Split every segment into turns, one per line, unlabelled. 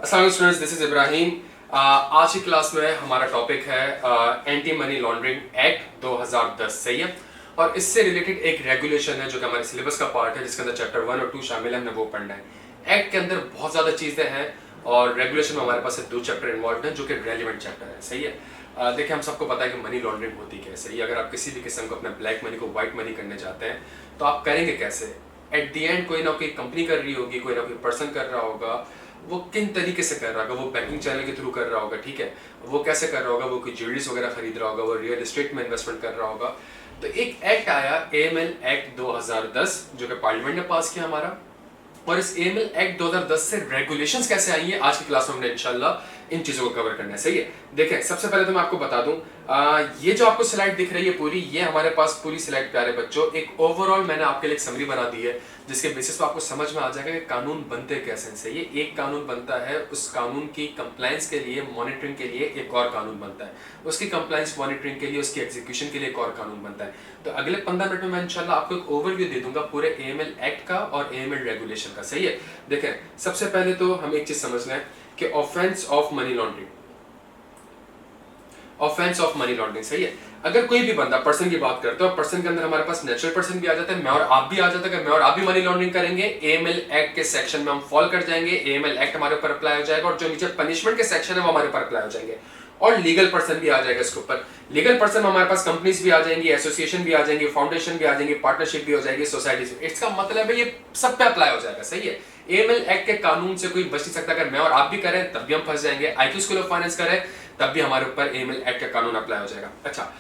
अस्सलाम students, this is Ibrahim. आज की क्लास में हमारा टॉपिक है एंटी मनी लॉन्ड्रिंग एक्ट 2010। सही है। और इससे रिलेटेड एक रेगुलेशन है जो कि हमारे सिलेबस का पार्ट है, जिसके अंदर चैप्टर 1 और 2 शामिल है, हमने वो पढ़ना है। एक्ट के अंदर बहुत ज़्यादा चीज़ें हैं और रेगुलेशन में हमारे पास 2 चैप्टर इन्वॉल्व हैं जो कि रेलिवेंट चैप्टर है। सही है। देखिए, हम सबको पता है कि मनी लॉन्ड्रिंग होती कैसे। सही है। अगर आप किसी भी किस्म को अपने ब्लैक मनी को व्हाइट मनी करने जाते हैं तो आप करेंगे कैसे। एट दी एंड कोई ना कोई कंपनी कर रही होगी, कोई ना कोई पर्सन कर रहा होगा। वो किन तरीके से कर रहा होगा, वो बैंकिंग चैनल के थ्रू कर रहा होगा। ठीक है। वो कैसे कर रहा होगा, वो कोई ज्वेलरीज वगैरह खरीद रहा होगा, वो रियल एस्टेट में इन्वेस्टमेंट कर रहा होगा। तो एक एक्ट आया, एएमएल एक्ट 2010, जो कि पार्लियामेंट ने पास किया हमारा। और इस एएमएल एक्ट 2010 से रेगुलेशंस कैसे आई है, आज की क्लास में हमने इंशाल्लाह इन चीजों को कवर करना है। सही है। देखें, सबसे पहले तो मैं आपको बता दूं, ये जो आपको स्लाइड दिख रही है पूरी, ये हमारे पास पूरी स्लाइड प्यारे बच्चों एक ओवरऑल मैंने आपके लिए एक समरी बना दी है, जिसके बेसिस पे आपको समझ में आ जाएगा कि कानून बनते कैसे हैं। सही है। एक कानून बनता है, उस कानून की कंप्लायंस के लिए, मॉनिटरिंग के लिए एक और कानून बनता है, उसकी कंप्लायंस मॉनिटरिंग के लिए, उसकी एग्जीक्यूशन के लिए एक और कानून बनता है। तो अगले 15 मिनट में मैं इंशाल्लाह आपको एक ओवरव्यू दे दूंगा पूरे एएमएल एक्ट का और एएमएल रेगुलेशन का। सही है। देखें, सबसे पहले तो हम एक चीज समझ लें कि offence of money laundering, offence of money laundering. सही है। अगर कोई भी बंदा, पर्सन की बात करते हैं, पर्सन के अंदर हमारे पास नेचुरल पर्सन भी आ जाता है, मैं और आप भी आ जाता है। मैं और आप भी मनी लॉन्ड्रिंग करेंगे, एएमएल एक्ट के सेक्शन में हम फॉल कर जाएंगे, एएमएल एक्ट हमारे ऊपर अप्लाई हो जाएगा, और जो नीचे पनिशमेंट के सेक्शन है वो हमारे ऊपर अप्लाई हो जाएंगे। और लीगल पर्सन भी आ जाएगा इसके ऊपर। लीगल पर्सन में हमारे पास कंपनीज भी आ जाएंगी, एसोसिएशन भी आ जाएंगी, फाउंडेशन भी आ जाएंगी, पार्टनरशिप भी हो जाएगी, सोसाइटीज। इसका मतलब है ये सब पे अप्लाई हो जाएगा। सही है। एएमएल एक्ट के कानून से कोई बच नहीं सकता। अगर मैं और आप भी करें तब भी हम फंस जाएंगे, आईक्यू स्कूल ऑफ फाइनेंस करें तब भी हमारे ऊपर एएमएल एक्ट का कानून अप्लाई हो जाएगा। अच्छा,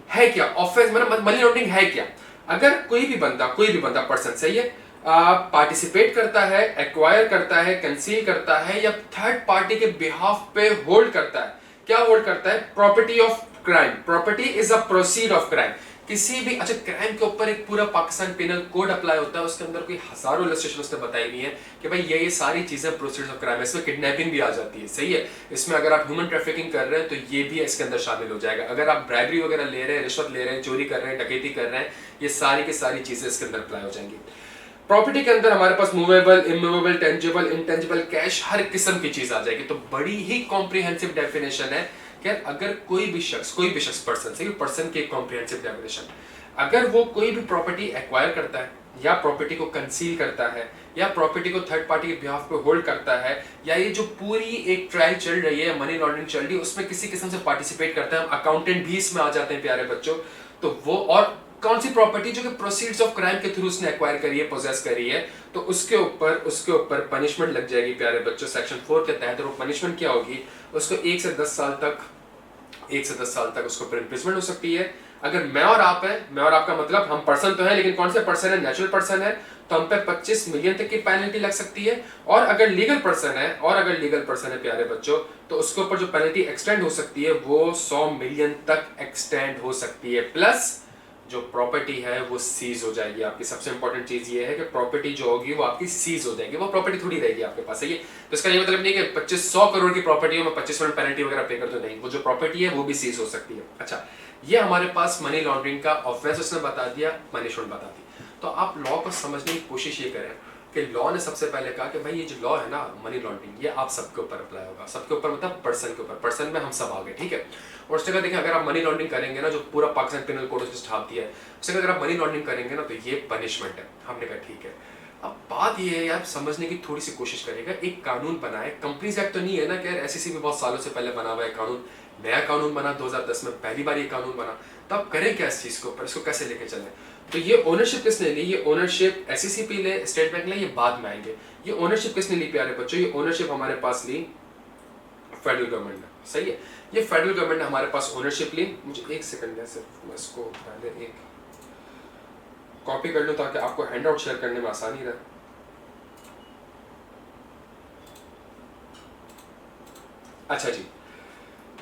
है क्या ऑफेंस, मतलब मनी लॉन्ड्रिंग है क्या। अगर कोई भी बंदा पर्सन, सही है, पार्टिसिपेट करता है, एक्वायर करता है, कंसील करता है, या थर्ड पार्टी के बिहाफ पे होल्ड करता है। क्या होल्ड करता है? Property of crime. Property is a proceed of crime. किसी भी, अच्छा, क्राइम के ऊपर एक पूरा पाकिस्तान पेनल कोड अप्लाई होता है, उसके अंदर कोई हजारों इलस्ट्रेशन उसने बताई हुई है कि भाई ये सारी चीजें प्रोसीड्स ऑफ क्राइम है। इसमें किडनैपिंग भी आ जाती है। सही है। इसमें अगर आप ह्यूमन ट्रैफिकिंग कर रहे हैं तो ये भी इसके अंदर शामिल हो जाएगा। अगर आप ब्राइबरी वगैरह ले रहे हैं, रिश्वत ले रहे हैं, चोरी कर रहे हैं, डकैती कर रहे हैं, ये सारी की सारी चीजें इसके अंदर अप्लाई हो जाएंगी। प्रॉपर्टी के अंदर हमारे पास movable, immovable, tangible, intangible, cash, हर किस्म की चीज आ जाएगी। तो बड़ी ही कॉम्प्रिहेंसिव डेफिनेशन है कि अगर कोई भी शख्स पर्सन, सही, पर्सन की कॉम्प्रिहेंसिव डेफिनेशन, अगर वो कोई भी प्रॉपर्टी एक्वायर करता है, या प्रॉपर्टी को कंसील करता है, या प्रॉपर्टी को थर्ड पार्टी के बिहाफ पे होल्ड करता है, या ये जो पूरी एक ट्रायल चल रही है, मनी लॉन्ड्रिंग चल रही है, उसमें किसी किस्म से पार्टिसिपेट करता है, हम अकाउंटेंट भी इसमें आ जाते हैं प्यारे बच्चों, तो वो, और कौन सी प्रॉपर्टी जो कि प्रोसीड्स ऑफ क्राइम के थ्रू उसने एक्वायर करी है, पोजेस करी है, तो उसके ऊपर पनिशमेंट लग जाएगी प्यारे बच्चों सेक्शन 4 के तहत। और वो पनिशमेंट क्या होगी? उसको 1 से 10 साल तक उसको ऊपर इम्प्रिजमेंट हो सकती है। अगर मैं और आप है, मैं और आपका मतलब हम पर्सन तो है, लेकिन कौन से पर्सन है? नेचुरल पर्सन है, तो हम पे 25 मिलियन तक की पेनल्टी लग सकती है। और अगर लीगल पर्सन है प्यारे बच्चों, तो उसके ऊपर जो पेनल्टी एक्सटेंड हो सकती है वो 100 मिलियन तक एक्सटेंड हो सकती है। प्लस जो प्रॉपर्टी है वो सीज हो जाएगी आपकी। सबसे इंपॉर्टेंट चीज ये है कि प्रॉपर्टी जो होगी वो आपकी सीज हो जाएगी, वो प्रॉपर्टी थोड़ी रहेगी आपके पास। सही है। तो इसका ये मतलब नहीं कि 2500 करोड़ की प्रॉपर्टी हो, मैं 25% पेनल्टी वगैरह पे कर दूं, नहीं, वो जो प्रॉपर्टी है वो भी सीज हो सकती है। अच्छा, ये हमारे पास मनी लॉन्ड्रिंग का ऑफेंस उसने बता दिया, पनिशमेंट बता दी। तो आप लॉ को समझने की कोशिश ये करें कि लॉ ने सबसे पहले कहा कि भाई ये जो लॉ है ना मनी लॉन्ड्रिंग, ये आप सबके ऊपर अप्लाई होगा। सबके ऊपर मतलब पर्सन के ऊपर, पर्सन में हम सब आ गए। ठीक है। और उस जगह देखें, अगर आप मनी लॉन्ड्रिंग करेंगे ना, जो पूरा पाकिस्तान पेनल कोड उसने छाप दिया है, उस जगह अगर आप मनी लॉन्ड्रिंग करेंगे ना तो ये पनिशमेंट है। हमने कहा ठीक है। अब बात ये है यार, समझने की थोड़ी सी कोशिश करेगा। एक कानून बनाए, कंपनीज एक्ट तो नहीं है ना कि यार एसईसी भी बहुत सालों से पहले बना हुआ है कानून, नया कानून बना 2010 में, पहली बार ये कानून बना, तो आप करें क्या इस चीज के ऊपर, इसको कैसे लेके चलें? तो ये ओनरशिप किसने ली? ये ओनरशिप एसईसी पे ले, स्टेट बैंक ले, ये बाद में आएंगे। ये ओनरशिप किसने ली प्यारे बच्चों? ये ओनरशिप हमारे पास ली फेडरल गवर्नमेंट ने। सही है। ये फेडरल गवर्नमेंट ने हमारे पास ओनरशिप ली। मुझे एक सेकंड है सिर्फ, मैं इसको पहले एक कॉपी कर लूं ताकि आपको हैंड आउट शेयर करने में आसानी रहे। अच्छा जी,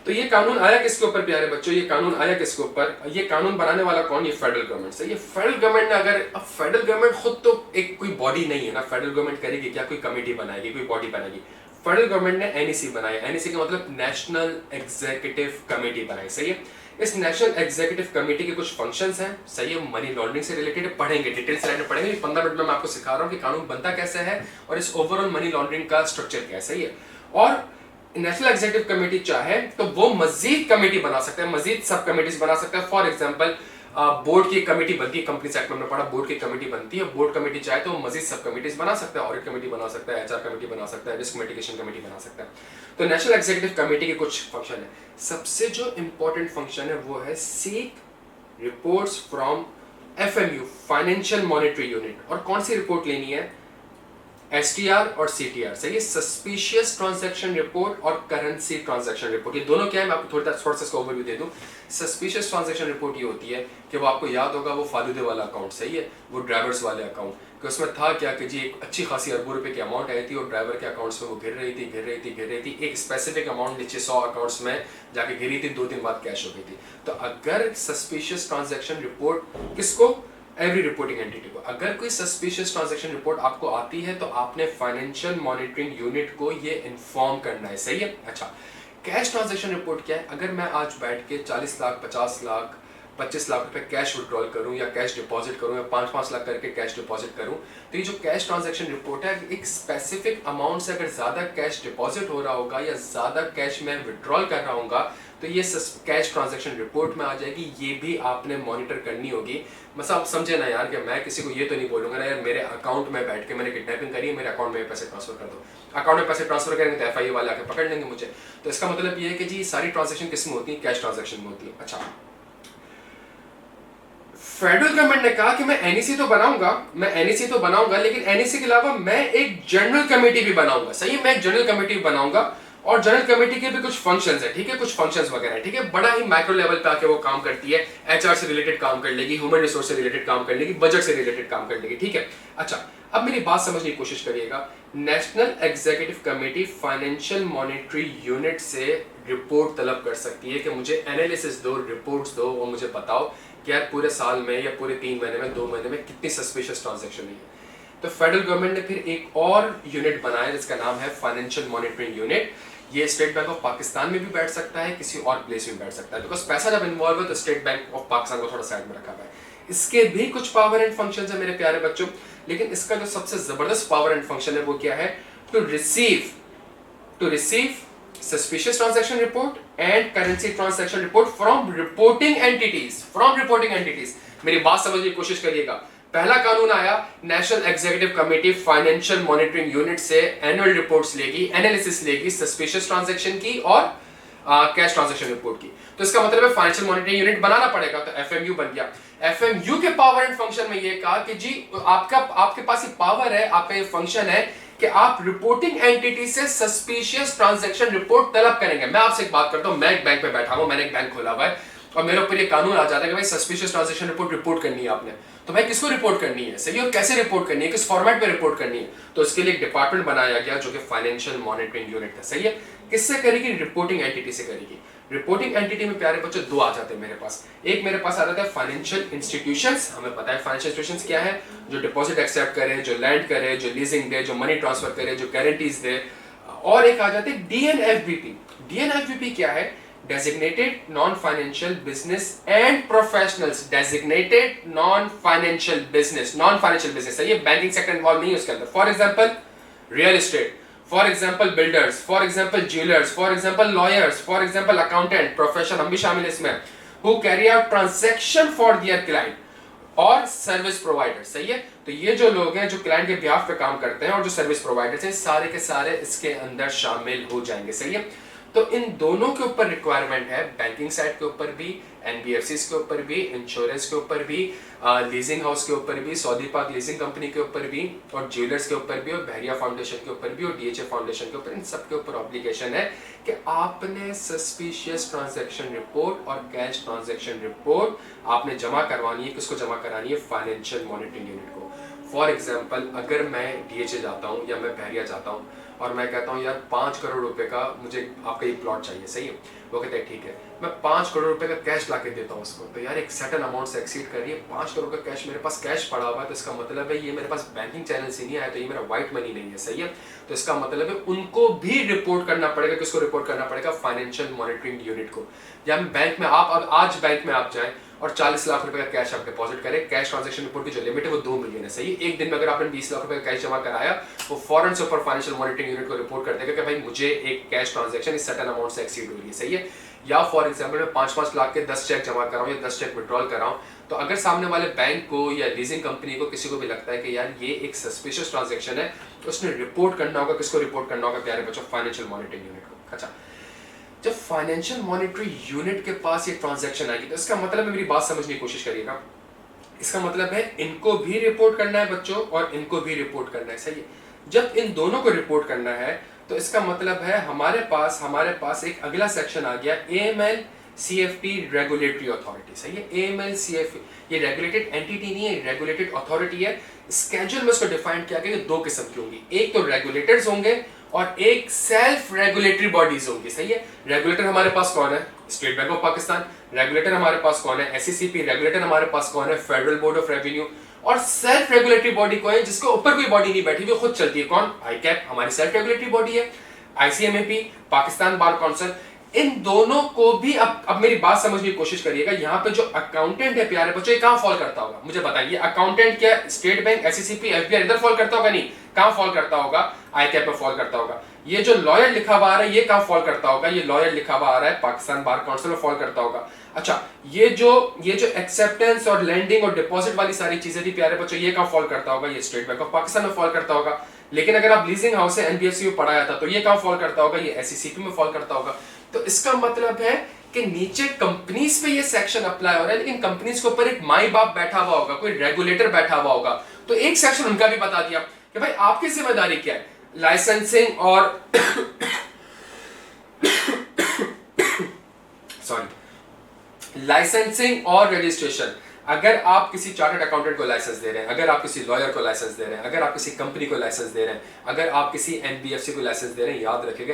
तो ये कानून आया किसके ऊपर प्यारे बच्चों? ये कानून आया किसके ऊपर? ये कानून बनाने वाला कौन? ये फेडरल गवर्नमेंट से। ये फेडरल गवर्नमेंट ने, अगर अब फेडरल गवर्नमेंट खुद तो एक कोई बॉडी नहीं है ना, फेडरल गवर्नमेंट करेगी क्या? कोई कमेटी बनाएगी, कोई बॉडी बनाएगी? फेडरल गवर्नमेंट ने एनईसी बनाया। एनईसी का मतलब नेशनल एग्जीक्यूटिव कमेटी बनाई। सही है। इस नेशनल एग्जीक्यूटिव कमेटी के कुछ फंक्शंस हैं। सही है। मनी लॉन्ड्रिंग से रिलेटेड पढ़ेंगे, डिटेल स्लाइड में पढ़ेंगे। 15 मिनट में मैं आपको सिखा रहा हूं कि कानून बनता कैसे है और इस ओवरऑल मनी लॉन्ड्रिंग का स्ट्रक्चर क्या है। सही है। और नेशनल एग्जीक्यूटिव कमेटी चाहे तो वो मजीद कमेटी बना सकते हैं, मजीद सब कमेटीज बना सकते हैं। फॉर एग्जांपल बोर्ड की कमेटी बनती है, कंपनी एक्ट में हमने पढ़ा बोर्ड की कमेटी बनती है, बोर्ड कमेटी चाहे तो मजीद सब कमेटीज बना सकता है, ऑडिट कमेटी बना सकता है, एचआर कमेटी बना सकता है, रिस्क मिटिगेशन कमेटी बना सकता है। तो नेशनल एग्जीक्यूटिव कमेटी के कुछ फंक्शन है। सबसे जो इंपॉर्टेंट फंक्शन है वो है seek reports from FMU, financial monitory unit. और कौन सी रिपोर्ट लेनी है? एसटीआर और सीटीआर, सही है, सस्पिशियस ट्रांजैक्शन रिपोर्ट और करेंसी ट्रांजैक्शन रिपोर्ट। ये दोनों क्या है, मैं आपको थोड़ा सा इसका ओवरव्यू दे दूं। सस्पिशियस ट्रांजैक्शन रिपोर्ट ये होती है कि वो आपको याद होगा वो फालूदे वाला अकाउंट, सही है, वो ड्राइवर्स वाले अकाउंट, कि उसमें था क्या कि जी एक अच्छी खासी अरबों रुपए की अमाउंट आई थी और ड्राइवर के अकाउंट्स में वो गिर रही थी, एक स्पेसिफिक अमाउंट नीचे 100 अकाउंट्स में जाके गिरी थी, 2 दिन बाद कैश हो गई थी। तो अगर सस्पिशियस ट्रांजैक्शन रिपोर्ट, किसको? एवरी रिपोर्टिंग एंटिटी को। अगर कोई सस्पिशियस ट्रांजैक्शन रिपोर्ट आपको आती है तो आपने फाइनेंशियल मॉनिटरिंग यूनिट को ये इन्फॉर्म करना है, सही है। अच्छा, कैश ट्रांजैक्शन रिपोर्ट क्या है? अगर मैं आज बैठ के 40 लाख, 50 लाख, 25 लाख रुपए कैश विड्रॉल करूं या कैश डिपॉजिट करूं या 5-5 लाख करके कैश डिपॉजिट करूं, तो ये जो कैश ट्रांजैक्शन रिपोर्ट है, एक स्पेसिफिक अमाउंट से अगर ज्यादा कैश डिपॉजिट हो रहा होगा या ज्यादा कैश मैं विड्रॉल कर रहा हूँ तो ये कैश ट्रांजैक्शन रिपोर्ट में आ जाएगी। ये भी आपने मॉनिटर करनी होगी। मतलब आप समझे ना यार कि मैं किसी को ये तो नहीं बोलूंगा ना यार मेरे अकाउंट में बैठ के मैंने किडनैपिंग करी है, मेरे अकाउंट में पैसे ट्रांसफर कर दो। अकाउंट में पैसे ट्रांसफर करेंगे तो एफआईए वाले आके पकड़ लेंगे मुझे। तो इसका मतलब ये है कि जी सारी ट्रांजैक्शन किस में होती है? कैश ट्रांजैक्शन में होती है। अच्छा, फेडरल गवर्नमेंट ने कहा कि मैं एनईसी तो बनाऊंगा, लेकिन एनईसी के अलावा मैं एक जनरल कमेटी भी बनाऊंगा, सही है, मैं एक जनरल कमेटी भी बनाऊंगा। और जनरल कमेटी के भी कुछ फंक्शंस है, ठीक है, कुछ फंक्शंस वगैरह है, ठीक है, बड़ा ही माइक्रो लेवल पे आके वो काम करती है। एचआर से रिलेटेड काम कर लेगी, ह्यूमन रिसोर्स से रिलेटेड काम कर लेगी, बजट से रिलेटेड काम कर लेगी, ठीक है। अच्छा, अब मेरी बात समझने की कोशिश करिएगा। National executive committee financial monitory unit से रिपोर्ट तलब कर सकती है कि मुझे एनालिसिस दो, रिपोर्ट्स दो और मुझे बताओ कि यार पूरे साल में या पूरे 3 महीने में, 2 महीने में कितनी सस्पिशियस ट्रांजैक्शन हुई है। तो फेडरल गवर्नमेंट ने फिर एक और यूनिट बनाया जिसका नाम है फाइनेंशियल मॉनिटरिंग यूनिट। ये स्टेट बैंक ऑफ पाकिस्तान में भी बैठ सकता है, किसी और प्लेस में बैठ सकता है, बिकॉज पैसा जब इन्वॉल्व है तो स्टेट बैंक ऑफ पाकिस्तान को थोड़ा साइड में रखा हुआ है। इसके भी कुछ पावर एंड फंक्शन है मेरे प्यारे बच्चों, लेकिन इसका जो सबसे जबरदस्त पावर एंड फंक्शन है वो क्या है? To receive suspicious transaction report and currency transaction report from reporting entities। मेरी बात समझने की कोशिश करिएगा। पहला कानून आया, national executive committee financial monitoring unit से एनुअल रिपोर्ट्स लेगी, एनालिसिस लेगी सस्पिशियस ट्रांजैक्शन की और कैश ट्रांजैक्शन रिपोर्ट की। तो इसका मतलब है फाइनेंशियल मॉनिटरिंग यूनिट बनाना पड़ेगा, तो एफएमयू बन गया। एफएमयू के पावर एंड फंक्शन में ये कहा कि जी आपके पास ये पावर है, आपका ये फंक्शन है कि आप रिपोर्टिंग एंटिटी से सस्पिशियस ट्रांजैक्शन रिपोर्ट तलब करेंगे। मैं आपसे एक बात करता हूं, मैं एक बैंक में बैठा हूं, मैंने एक बैंक खोला हुआ है और मेरे ऊपर ये कानून आ जाता है कि भाई सस्पिशियस ट्रांजैक्शन रिपोर्ट करनी है आपने, तो भाई किसको रिपोर्ट करनी है, सही, और कैसे रिपोर्ट करनी है, किस फॉर्मेट में रिपोर्ट करनी है? तो इसके लिए एक डिपार्टमेंट बनाया गया जो कि फाइनेंशियल मॉनिटरिंग यूनिट है, सही है। किससे करेगी? रिपोर्टिंग एंटिटी से करेगी। रिपोर्टिंग एंटिटी में प्यारे बच्चों 2 आ जाते हैं मेरे पास। एक मेरे पास आ जाता है फाइनेंशियल इंस्टीट्यूशंस, हमें पता है फाइनेंशियल इंस्टीट्यूशंस क्या है, जो डिपॉजिट एक्सेप्ट करे, जो लैंड करे, जो लीजिंग दे, जो मनी ट्रांसफर करे, जो गारंटीज दे। और एक आ जाते हैं डीएनएफबीपी। डीएनएफबीपी क्या है? Designated non financial business and professionals. Designated non financial business सही है, बैंकिंग सेक्टर इन्वॉल्व नहीं है उसके अंदर। For example real estate, for example builders, for example jewellers, for example lawyers, for example accountant profession, हम भी शामिल है इसमें, who carry out transaction for their client और सर्विस प्रोवाइडर, सही है। तो ये जो लोग हैं जो क्लाइंट के बिहाफ पे काम करते हैं और जो सर्विस प्रोवाइडर्स हैं, सारे के सारे इसके अंदर शामिल हो जाएंगे, सही है। तो इन दोनों के ऊपर रिक्वायरमेंट है, बैंकिंग साइड के ऊपर भी, एनबीएफसीज के ऊपर भी, इंश्योरेंस के ऊपर भी, लीजिंग हाउस के ऊपर भी, सऊदी पाक लीजिंग कंपनी के ऊपर भी, और ज्वेलर्स के ऊपर भी, और बहरिया फाउंडेशन के ऊपर भी, और डीएचए फाउंडेशन के ऊपर, इन सब के ऊपर ऑब्लिगेशन है कि आपने सस्पिशियस ट्रांजैक्शन रिपोर्ट और कैश ट्रांजैक्शन रिपोर्ट आपने जमा करवानी है। किसको जमा करानी है? फाइनेंशियल मॉनिटरिंग यूनिट को। फॉर एग्जाम्पल अगर मैं डीएचए जाता हूँ या मैं बहरिया जाता हूँ और मैं कहता हूँ यार 5 करोड़ रुपए का मुझे आपका ये प्लॉट चाहिए, सही है, वो कहते हैं ठीक है, मैं 5 करोड़ रुपए का कैश लाके देता हूँ उसको। तो यार एक सर्टेन अमाउंट से एक्सीड कर रही है, 5 करोड़ का कैश मेरे पास कैश पड़ा हुआ है, तो इसका मतलब है ये मेरे पास बैंकिंग चैनल से नहीं आया, तो ये मेरा व्हाइट मनी नहीं है, सही है। तो इसका मतलब है उनको भी रिपोर्ट करना पड़ेगा। किसको रिपोर्ट करना पड़ेगा? फाइनेंशियल मॉनिटरिंग यूनिट को। या बैंक में आप, अब आज बैंक में आप जाएं और 40 लाख रुपए का कैश आप डिपॉजिट करें। कैश ट्रांजैक्शन रिपोर्ट की जो लिमिट है वो 2 मिलियन है, सही है। एक दिन में अगर आपने 20 लाख रुपए का कैश जमा कराया, वो फौरन से ऊपर फाइनेंशियल मॉनिटरिंग यूनिट को रिपोर्ट कर देगा कि भाई मुझे एक कैश ट्रांजैक्शन इस सर्टेन अमाउंट से एक्सीड हो रही है, सही है। या फॉर एग्जाम्पल मैं 5-5 लाख के 10 चेक जमा कराऊं या 10 चेक विड्रॉल कराऊं, तो अगर सामने वाले बैंक को या लीजिंग कंपनी को किसी को भी लगता है कि यार ये एक सस्पिशियस ट्रांजैक्शन है, तो उसने रिपोर्ट करना होगा। किसको रिपोर्ट करना होगा प्यारे बच्चों? फाइनेंशियल मॉनिटरिंग यूनिट को। अच्छा, जब फाइनेंशियल मॉनिटरी यूनिट के पास ये ट्रांजैक्शन आएगी तो इसका मतलब है, मेरी बात समझने की कोशिश करिएगा, इसका मतलब है इनको भी रिपोर्ट करना है बच्चों और इनको भी रिपोर्ट करना है, सही है। जब इन दोनों को रिपोर्ट करना है तो इसका मतलब है हमारे पास एक अगला सेक्शन आ गया, AML CFT रेगुलेटरी अथॉरिटी, सही है। AML CFT ये रेगुलेटेड एंटिटी नहीं है, रेगुलेटेड अथॉरिटी है। स्केड्यूल में इसको डिफाइन किया गया कि दो किस्म की होंगी, एक तो रेगुलेटर्स होंगे और एक सेल्फ रेगुलेटरी बॉडीज होंगी, सही है। रेगुलेटर हमारे पास कौन है? State bank of Pakistan. Regulator हमारे पास कौन है? SECP। रेगुलेटर हमारे पास कौन है? Federal board of revenue. और सेल्फ रेगुलेटरी बॉडी कौन है? जिसके ऊपर कोई बॉडी नहीं बैठी, वो खुद चलती है। कौन? ICAP हमारी सेल्फ रेगुलेटरी बॉडी है। ICMAP Pakistan bar council. इन दोनों को भी अब मेरी बात समझने की कोशिश करिएगा, यहाँ पे जो अकाउंटेंट है प्यारे बच्चों, ये कहां फॉल करता होगा? मुझे बताइए, अकाउंटेंट क्या स्टेट बैंक, SECP, FBI इधर फॉल करता होगा? नहीं। कहां फॉल करता होगा? ICAP में फॉल करता होगा। ये जो लॉयर लिखा हुआ आ रहा है, ये कहां फॉल करता होगा? ये लॉयर लिखा हुआ आ रहा है पाकिस्तान बार काउंसिल में फॉल करता होगा। अच्छा, ये जो एक्सेप्टेंस और लैंडिंग और डिपॉजिट वाली सारी चीजें थी प्यारे बच्चों, ये कहां फॉल करता होगा? ये स्टेट बैंक ऑफ पाकिस्तान में फॉल करता होगा। लेकिन अगर आप लीजिंग हाउस से NBFC में पढ़ाया था, तो ये कहां फॉल करता होगा? ये SECP में फॉल करता होगा। तो इसका मतलब है कि नीचे कंपनीज पे ये सेक्शन अप्लाई हो रहा है, लेकिन कंपनीज के ऊपर एक माई बाप बैठा हुआ होगा, कोई रेगुलेटर बैठा हुआ होगा। तो एक सेक्शन उनका भी बता दिया कि भाई आपकी जिम्मेदारी क्या है, लाइसेंसिंग और लाइसेंसिंग और रजिस्ट्रेशन। अगर आप किसी चार्टर्ड अकाउंटेंट को लाइसेंस दे रहे हैं, अगर आप किसी लॉयर को लाइसेंस दे रहे हैं, अगर आप किसी कंपनी को लाइसेंस दे रहे हैं, अगर आप किसी NBFC को लाइसेंस दे रहे हैं, याद रखिएगा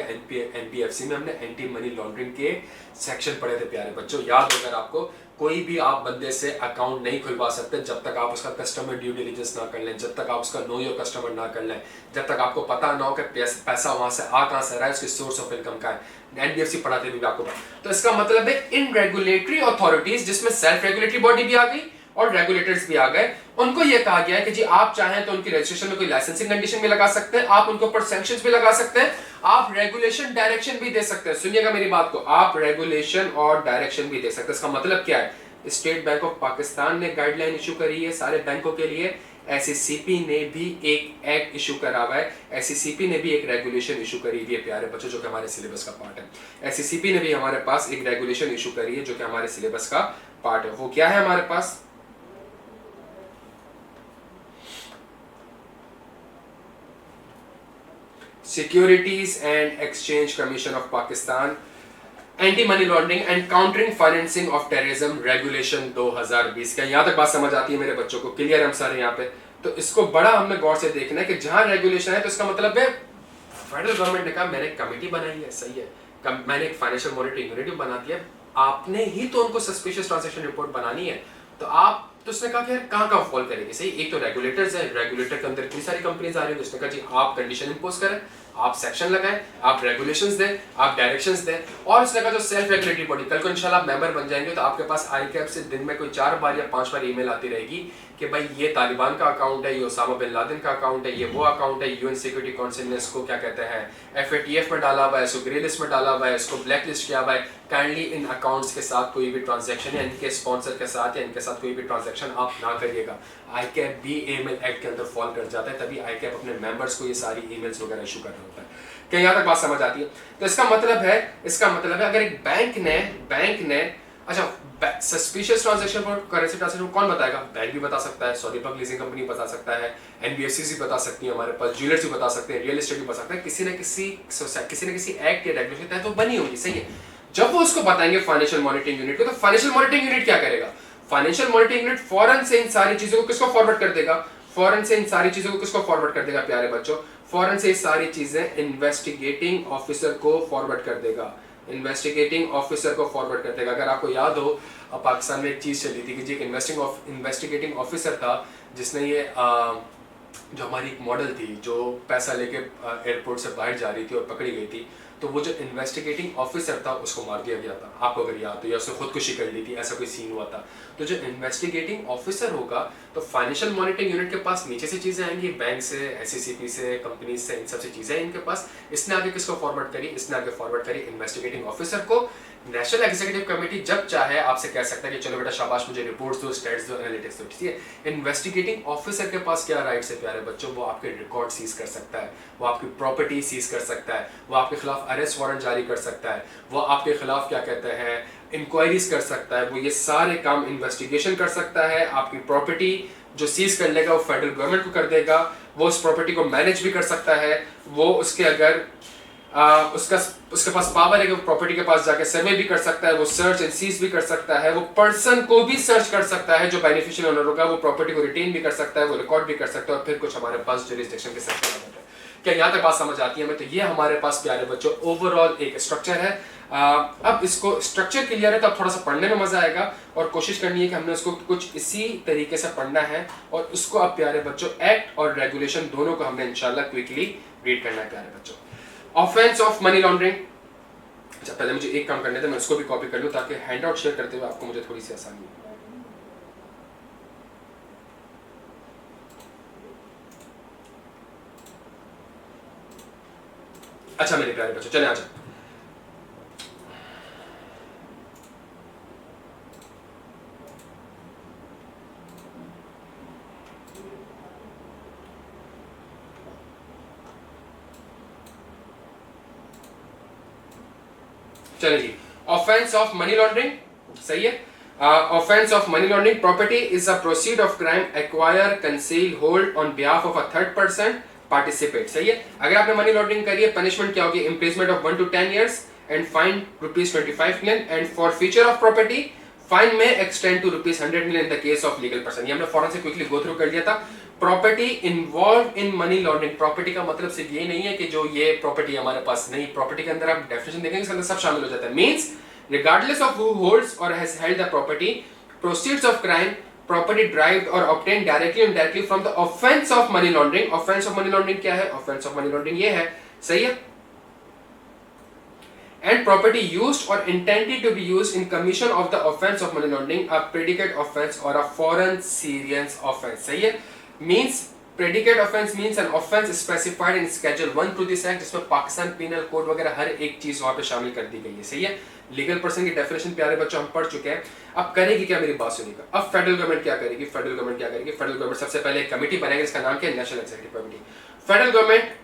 NBFC में हमने एंटी मनी लॉन्ड्रिंग के सेक्शन पढ़े थे प्यारे बच्चों, याद होगा आपको। कोई भी आप बंदे से अकाउंट नहीं खुलवा सकते जब तक आप उसका कस्टमर ड्यू डिलिजेंस ना कर लें, जब तक आप उसका नो योर कस्टमर ना कर लें, जब तक आपको पता ना हो कि पैसा वहां से आ कहां से रहा है, उसकी सोर्स ऑफ इनकम का है। NBFC पढ़ाते भी आपको। तो इसका मतलब है इन रेगुलेटरी अथॉरिटीज, जिसमें सेल्फ रेगुलेटरी बॉडी भी आ गई और रेगुलेटर्स भी आ गए, उनको यह कहा गया है कि जी आप चाहें तो उनकी रजिस्ट्रेशन में कोई लाइसेंसिंग कंडीशन भी लगा सकते हैं, आप उनके ऊपर सैंक्शंस भी लगा सकते हैं, आप रेगुलेशन डायरेक्शन भी दे सकते हैं। सुनिएगा मेरी बात को, आप रेगुलेशन और डायरेक्शन भी दे सकते हैं। इसका मतलब क्या है? स्टेट बैंक ऑफ पाकिस्तान ने गाइडलाइन इशू करी है सारे बैंकों के लिए, SECP ने भी एक एक्ट इशू करा हुआ है, SECP ने भी एक रेगुलेशन इशू करी हुई है प्यारे बच्चों, जो कि हमारे सिलेबस का पार्ट है। SECP ने भी हमारे पास एक रेगुलेशन इशू करी है जो कि हमारे सिलेबस का पार्ट है। वो क्या है हमारे पास? Securities and exchange commission of Pakistan anti money laundering and countering financing of terrorism regulation 2020 का। यहां तक बात समझ आती है मेरे बच्चों को? क्लियर है हम सारे यहाँ पे? तो इसको बड़ा हमने गौर से देखना है कि जहां रेगुलेशन है तो इसका मतलब है फेडरल गवर्नमेंट ने कहा मैंने एक कमेटी बनाई है, सही है, मैंने एक फाइनेंशियल मॉनिटरिंग यूनिट बना दिया, आपने ही तो उनको सस्पिशियस ट्रांजैक्शन रिपोर्ट बनानी है। तो उसने कहा कि यार कहां फॉल करेगी? सही, एक तो रेगुलेटर्स है, रेगुलेटर के अंदर इतनी सारी कंपनीज आ रही है, उसने कहा जी आप कंडीशन इंपोज करें, आप सेक्शन लगाएं, आप रेगुलेशंस दें, आप डायरेक्शंस दें। और उसने कहा जो सेल्फ रेगुलेटरी बॉडी, कल को इंशाल्लाह आप मेंबर बन जाएंगे तो आपके पास ICAP से दिन में कोई 4 बार या 5 बार ईमेल आती रहेगी कि भाई ये तालिबान का अकाउंट है, ये ओसामा बिन लादेन का अकाउंट है, ये वो अकाउंट है, UN सिक्योरिटी काउंसिल ने इसको क्या कहते हैं FATF में डाला हुआ है, इसको ग्रे लिस्ट में डाला हुआ है, इसको ब्लैक लिस्ट किया हुआ है, काइंडली इन अकाउंट्स के साथ कोई भी ट्रांजैक्शन या इनके स्पॉन्सर के साथ या इनके साथ कोई भी ट्रांजैक्शन आप ना करिएगा। ICAP भी AML एक्ट के अंदर फॉल कर जाता है, तभी ICAP अपने मेंबर्स को ये सारी ईमेल्स वगैरह इशू कर रहा होता है। क्या यहाँ तक बात समझ आती है? तो इसका मतलब है अगर एक बैंक ने अच्छा सस्पिशियस ट्रांजैक्शन पर करेंसी ट्रांजैक्शन कौन बताएगा? बैंक भी बता सकता है, सऊदी बैंक लीजिंग कंपनी बता सकता है, NBFC भी बता सकती है, हमारे पास ज्वेलर्स भी बता सकते हैं, रियल एस्टेट भी बता सकते हैं, किसी न किसी एक्ट या रेगुलेशन तहत तो बनी होगी, सही है। जब वो उसको बताएंगे फाइनेंशियल मॉनिटरिंग यूनिट को, तो फाइनेंशियल मॉनिटरिंग यूनिट क्या करेगा? फाइनेंशियल मॉनिटरिंग यूनिट फौरन से इन सारी चीजों को किसको फॉरवर्ड कर देगा? प्यारे बच्चों, फौरन से सारी चीजें इन्वेस्टिगेटिंग ऑफिसर को फॉरवर्ड कर देगा। अगर आपको याद हो पाकिस्तान में एक चीज चली थी कि जी एक इन्वेस्टिगेटिंग ऑफिसर था जिसने ये जो हमारी एक मॉडल थी जो पैसा लेके एयरपोर्ट से बाहर जा रही थी और पकड़ी गई थी, तो वो जो इन्वेस्टिगेटिंग ऑफिसर था उसको मार दिया गया था, आपको अगर याद हो, या उसने खुदकुशी कर ली थी, ऐसा कोई सीन हुआ था। तो जो इन्वेस्टिगेटिंग ऑफिसर होगा तो फाइनेंशियल मॉनिटरिंग यूनिट के पास नीचे से चीज़ें आएंगी, बैंक से, एससीसीपी से, कंपनी से, इन सबसे चीज़ें इनके पास। इसने आगे किसको फॉरवर्ड करी? इसने आगे फॉरवर्ड करी इन्वेस्टिगेटिंग ऑफिसर को। नेशनल एग्जीक्यूटिव कमेटी जब चाहे आपसे कह सकता है कि चलो बेटा शाबाश, मुझे रिपोर्ट्स दो, स्टैट्स दो, एनालिटिक्स दो, ठीक है। इन्वेस्टिगेटिंग ऑफिसर के पास क्या राइट्स है प्यारे बच्चों? वो आपके रिकॉर्ड सीज कर सकता है, वो आपकी प्रॉपर्टी सीज कर सकता है, वो आपके खिलाफ अरेस्ट वारंट जारी कर सकता है, वो आपके खिलाफ क्या कहते हैं इंक्वायरीज कर सकता है, वो ये सारे काम इन्वेस्टिगेशन कर सकता है। आपकी प्रॉपर्टी जो सीज कर लेगा वो फेडरल गवर्नमेंट को कर देगा, वो उस प्रॉपर्टी को मैनेज भी कर सकता है, वो उसके अगर उसके पास पावर है कि वो प्रॉपर्टी के पास जाके सर्वे भी कर सकता है, वो सर्च एंड सीज भी कर सकता है, वो पर्सन को भी सर्च कर सकता है जो बेनिफिशियल ओनर होगा, वो प्रॉपर्टी को रिटेन भी कर सकता है, वो रिकॉर्ड भी कर सकता है, और फिर कुछ हमारे पास जुरिस्डिक्शन के सेक्शन आ जाते हैं। क्या यहाँ तक बात समझ आती है हमें? तो ये हमारे पास प्यारे बच्चों ओवरऑल एक स्ट्रक्चर है। अब इसको स्ट्रक्चर क्लियर है तो अब थोड़ा सा पढ़ने में मजा आएगा, और कोशिश करनी है कि हमने उसको कुछ इसी तरीके से पढ़ना है, और उसको अब प्यारे बच्चों एक्ट और रेगुलेशन दोनों को हमने इंशाल्लाह क्विकली रीड करना है प्यारे बच्चों। Offence of money laundering. अच्छा, पहले मुझे एक काम करने थे, मैं उसको भी कॉपी कर लूं ताकि हैंडआउट शेयर करते हुए आपको मुझे थोड़ी सी आसानी हो। अच्छा मेरे प्यारे बच्चों, चले आ जाओ। चलिए जी, ऑफेंस ऑफ मनी लॉन्ड्रिंग, सही है। Offence of money laundering, property is a proceed of crime acquire, conceal, hold on behalf of a third person, participate, सही है। अगर आपने मनी लॉन्ड्रिंग करी है, पनिशमेंट क्या होगी? Imprisonment of 1 to 10 years and fine ₹25 million, and for feature of property fine may extend to ₹100 million in the case of legal person. ये हमने फौरन से क्विकली गो थ्रू कर लिया था। Property involve in money laundering, property का मतलब सिर्फ ये नहीं है कि जो ये प्रॉपर्टी हमारे पास नहीं, प्रॉपर्टी के अंदर आप डेफिनेशन देखेंगे इसके अंदर सब शामिल हो जाता है। Means regardless of who holds or has held the property, proceeds of crime, property derived or obtained directly or indirectly from the offense of money laundering। offense of money laundering क्या है? offense of money laundering ये है, सही है। and property used or intended to be used in commission of the offense of money laundering, a predicate offense or a foreign serious offense, सही है। means predicate offense means an offense specified in schedule 1 to this act, जिसमें Pakistan penal code वगैरह हर एक चीज वहां पे शामिल कर दी गई है, सही है। लीगल पर्सन की डेफिनेशन प्यारे बच्चों हम पढ़ चुके हैं। अब करेगी क्या? मेरी बात सुनिएगा। अब फेडरल गवर्नमेंट क्या करेगी? फेडरल गवर्नमेंट क्या करेगी? फेडरल गवर्नमेंट सबसे पहले एक कमेटी बनाएगी, इसका नाम क्या है? National executive committee. Federal government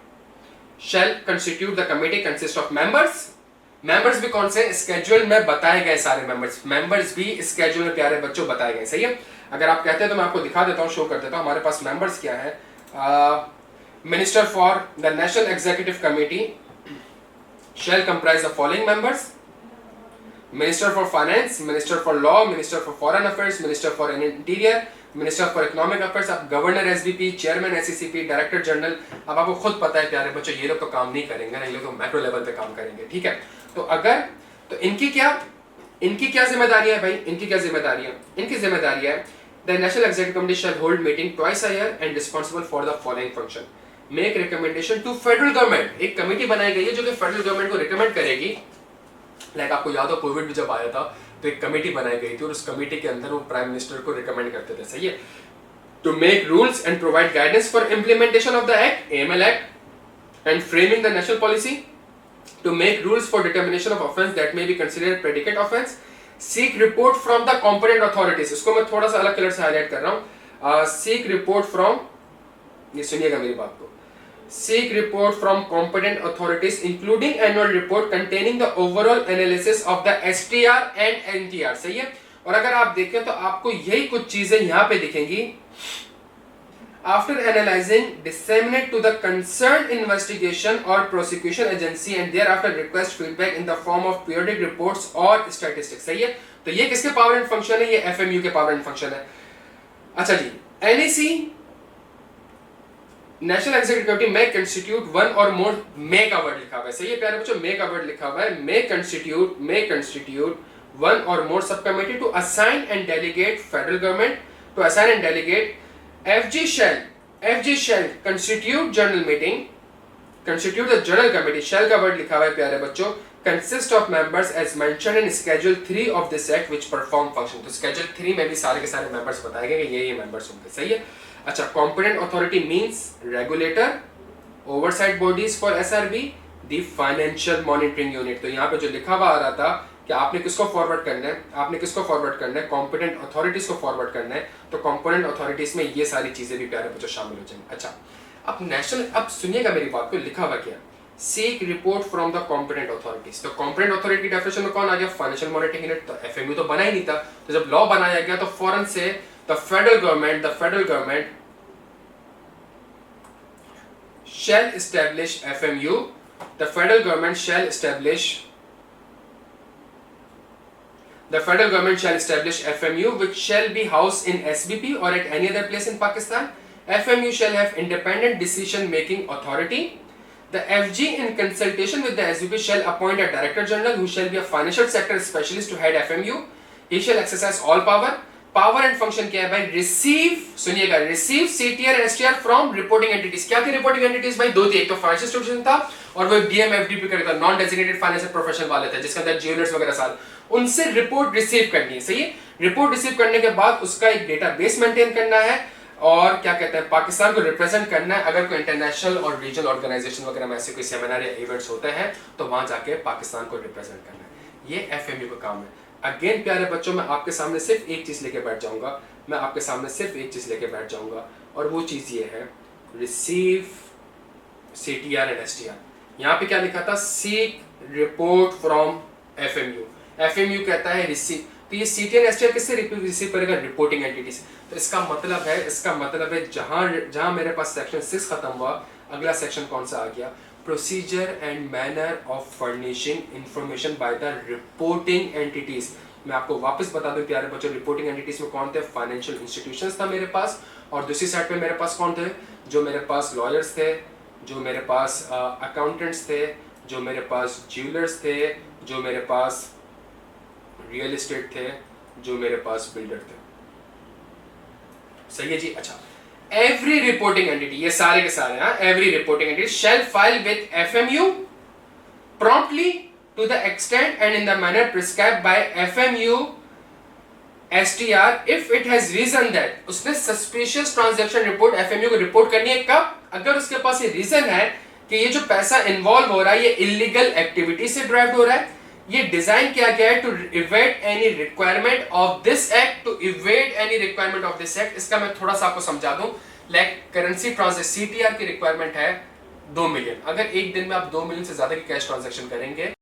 shell constitute the committee consist of members. Members भी कौन से? स्केड्यूल में बताए गए सारे मेंबर्स। मेंबर्स भी स्केड्यूल में प्यारे बच्चों बताए गए, सही है। अगर आप कहते हैं तो मैं आपको दिखा देता हूं, शो कर देता हूं। हमारे पास मेंबर्स क्या है? Minister for the national executive committee shall comprise the following members: Minister for Finance, Minister for Law, Minister for Foreign Affairs, Minister for Interior, Minister for Economic Affairs, अब governor SBP, chairman SCCP, director general. अब आपको खुद पता है प्यारे बच्चों, ये लोग तो काम नहीं करेंगे ना, ये लोग तो मैक्रो लेवल पे काम करेंगे, ठीक है। तो अगर तो इनकी क्या जिम्मेदारी है भाई? इनकी क्या जिम्मेदारी है? इनकी जिम्मेदारी है the national executive committee shall hold meeting twice a year and responsible for the following function: make recommendation to federal government. एक कमेटी बनाई गई है जो कि फेडरल गवर्नमेंट को रिकमेंड करेगी। लाइक आपको याद हो कोविड भी जब आया था तो एक कमेटी बनाई गई थी और उस कमेटी के अंदर वो प्राइम मिनिस्टर को रिकमेंड करते थे, सही है। To make rules and provide guidance for implementation of the act, AML act, and framing the national policy. To make rules for determination of offence that may be considered predicate offence. Seek report from the competent authorities. इसको मैं थोड़ा सा अलग colour से highlight कर रहा हूं। Seek report from, ये सुनिएगा मेरी बात को, seek report from competent authorities including annual report containing the overall analysis of the STR and NTR, सही है। और अगर आप देखें तो आपको यही कुछ चीजें यहां पे दिखेंगी। After analyzing, disseminate to the concerned investigation or prosecution agency and thereafter request feedback in the form of periodic reports or statistics, सही है। तो ये किसके पावर एंड फंक्शन है? ये FMU के पावर एंड फंक्शन है। अच्छा जी, NEC national executive committee may constitute one or मोर, मे का वर्ड लिखा हुआ है, सही है प्यारे बच्चों, मे का वर्ड लिखा हुआ है। मे constitute one or more sub committee to assign and delegate federal government to assign and delegate. FG shall FG shall constitute general meeting, constitute the general committee, shall का वर्ड लिखा हुआ है प्यारे बच्चों, consist of members as mentioned in schedule 3 of this act which perform function। तो schedule 3 में भी सारे के सारे members बताए गए कि ये members होंगे, सही है। अच्छा, competent authority means regulator, oversight bodies for SRB, the financial monitoring unit। तो यहाँ पे जो लिखा हुआ आ रहा था कि आपने किसको फॉरवर्ड करना है, आपने किसको फॉरवर्ड करना है, कॉम्पिटेंट अथॉरिटीज को फॉरवर्ड करना है। तो कॉम्पिटेंट अथॉरिटीज में ये सारी चीजें भी प्यारे बच्चों शामिल हो जाएंगे। अच्छा, अब नेशनल, अब सुनिएगा मेरी बात को, लिखा हुआ क्या, seek report from the competent authorities. तो कॉम्पिटेंट अथॉरिटी की डेफिनेशन में कौन आ गया, फाइनेंशियल मॉनिटरिंग यूनिट। तो एफएमयू तो बना ही नहीं था, तो जब लॉ बनाया गया तो फौरन से the federal government shall establish FMU, the federal government shall establish FMU which shall be housed in SBP or at any other place in Pakistan. FMU shall have independent decision making authority. The FG in consultation with the SBP shall appoint a director general who shall be a financial sector specialist to head FMU. He shall exercise all power. Power and function क्या है भाई, receive, सुनिएगा, receive CTR and STR from reporting entities. क्या थी reporting entities भाई, दो थी, एक तो फाइनेंशियल इंस्टीट्यूशन था और वो डीएमएफडीपी का नॉन डेजिग्नेटेड फाइनेंशियल प्रोफेशनल वाले थे, जिसके अंदर ज्वेलर्स वगैरह साल, उनसे रिपोर्ट रिसीव करनी है, सही है। रिपोर्ट रिसीव करने के बाद उसका एक डेटाबेस मेंटेन करना है और क्या कहते हैं, पाकिस्तान को रिप्रेजेंट करना है। अगर कोई इंटरनेशनल और रीजनल ऑर्गेनाइजेशन वगैरह में ऐसे कोई सेमिनार या इवेंट्स होते हैं तो वहां जाके पाकिस्तान को रिप्रेजेंट करना है। ये एफएमयू का काम है। अगेन प्यारे बच्चों, मैं आपके सामने सिर्फ एक चीज लेके बैठ जाऊंगा, और वो चीज ये है, रिसीव सीटीआर एंड एसटीआर। यहाँ पे क्या लिखा था, सीक रिपोर्ट फ्रॉम एफएमयू। एफएमयू कहता है रिसीव, तो ये सीटीआर एसटीआर किससे रिसीव करेगा, रिपोर्टिंग एंटिटी से। तो इसका मतलब है जहां मेरे पास सेक्शन 6 खत्म हुआ, अगला सेक्शन कौन सा आ गया, procedure and manner of furnishing information by the reporting entities. मैं आपको वापस बता दूं प्यारे बच्चों, रिपोर्टिंग एंटिटीज में कौन थे, फाइनेंशियल इंस्टीट्यूशंस था मेरे पास, और दूसरी साइड पे मेरे पास कौन थे, जो मेरे पास लॉयर्स थे, जो मेरे पास अकाउंटेंट्स थे, जो मेरे पास ज्वेलर्स थे, जो मेरे पास रियल एस्टेट थे, जो मेरे पास बिल्डर थे, सही है जी। अच्छा, एवरी रिपोर्टिंग एंटिटी, ये सारे के सारे, every reporting entity shall file with FMU promptly to the extent and in the manner prescribed by FMU STR if it has reason that उसने suspicious transaction report FMU को report करनी है। कब, अगर उसके पास ये रीजन है कि ये जो पैसा इन्वॉल्व हो रहा है ये इलीगल एक्टिविटी से ड्राइव हो रहा है, ये डिजाइन किया गया है to evade any requirement of this act, इसका मैं थोड़ा सा आपको समझा दूं। लाइक करेंसी ट्रांजेक्शन, सीटीआर की रिक्वायरमेंट है 2 मिलियन, अगर एक दिन में आप 2 मिलियन से ज्यादा की कैश ट्रांजेक्शन करेंगे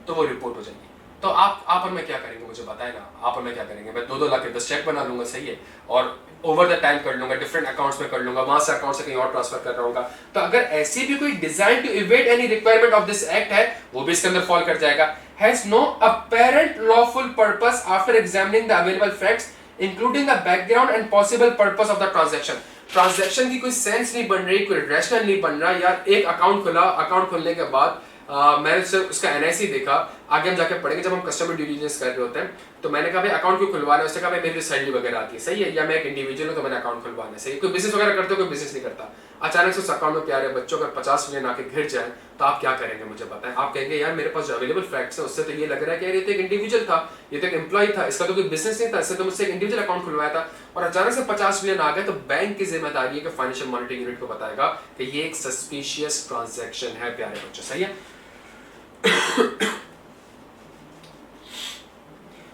तो वो रिपोर्ट हो जाएगी। तो आप और मैं क्या करेंगे, मुझे बताए ना, आप और मैं क्या करेंगे, मैं 2-2 लाख के 10 चेक बना लूंगा, सही है, और ओवर द टाइम कर लूंगा, डिफरेंट अकाउंट्स में कर लूंगा, वहां से अकाउंट से कहीं और ट्रांसफर कर रहा हूंगा। तो अगर ऐसी भी कोई design to evade any requirement of this act है, वो भी इसके अंदर फॉल कर जाएगा। Has no apparent lawful purpose after examining the available facts including the background and possible purpose of the transaction की कोई सेंस नहीं बन रही, कोई रैशनल नहीं बन रहा। यार एक अकाउंट खुला, अकाउंट खुलने के बाद मैंने उसका एनआईसी देखा, आगे हम जाके पढ़ेंगे जब हम कस्टमर ड्यू डिलिजेंस कर रहे होते हैं, तो मैंने कहा भाई अकाउंट क्यों खुलवाना है, उसने कहा भाई मेरी सैलरी वगैरह आती है, सही है, या मैं एक इंडिविजुअल हूं तो मैंने अकाउंट खुलवाना है, सही है। कोई बिजनेस वगैरह करते हो, कोई बिजनेस नहीं करता, अचानक से उस अकाउंट में प्यारे बच्चों का 50 मिलियन आके घिर जाए तो आप क्या करेंगे, मुझे बताएं। आप कहेंगे यार मेरे पास जो अवेलेबल फैक्ट्स है उससे तो ये लग रहा है कि यार ये तो एक इंडिविजुअल था, ये तो एक एम्प्लॉय था, इसका तो कोई बिजनेस नहीं था, इससे तो मुझसे एक इंडिविजुअल अकाउंट खुलवाया था, और अचानक से 50 मिलियन आ गए, तो बैंक की जिम्मेदारी है कि फाइनेंशियल मॉनिटरिंग यूनिट को बताएगा कि ये एक सस्पिशियस ट्रांजैक्शन है प्यारे बच्चों, सही है।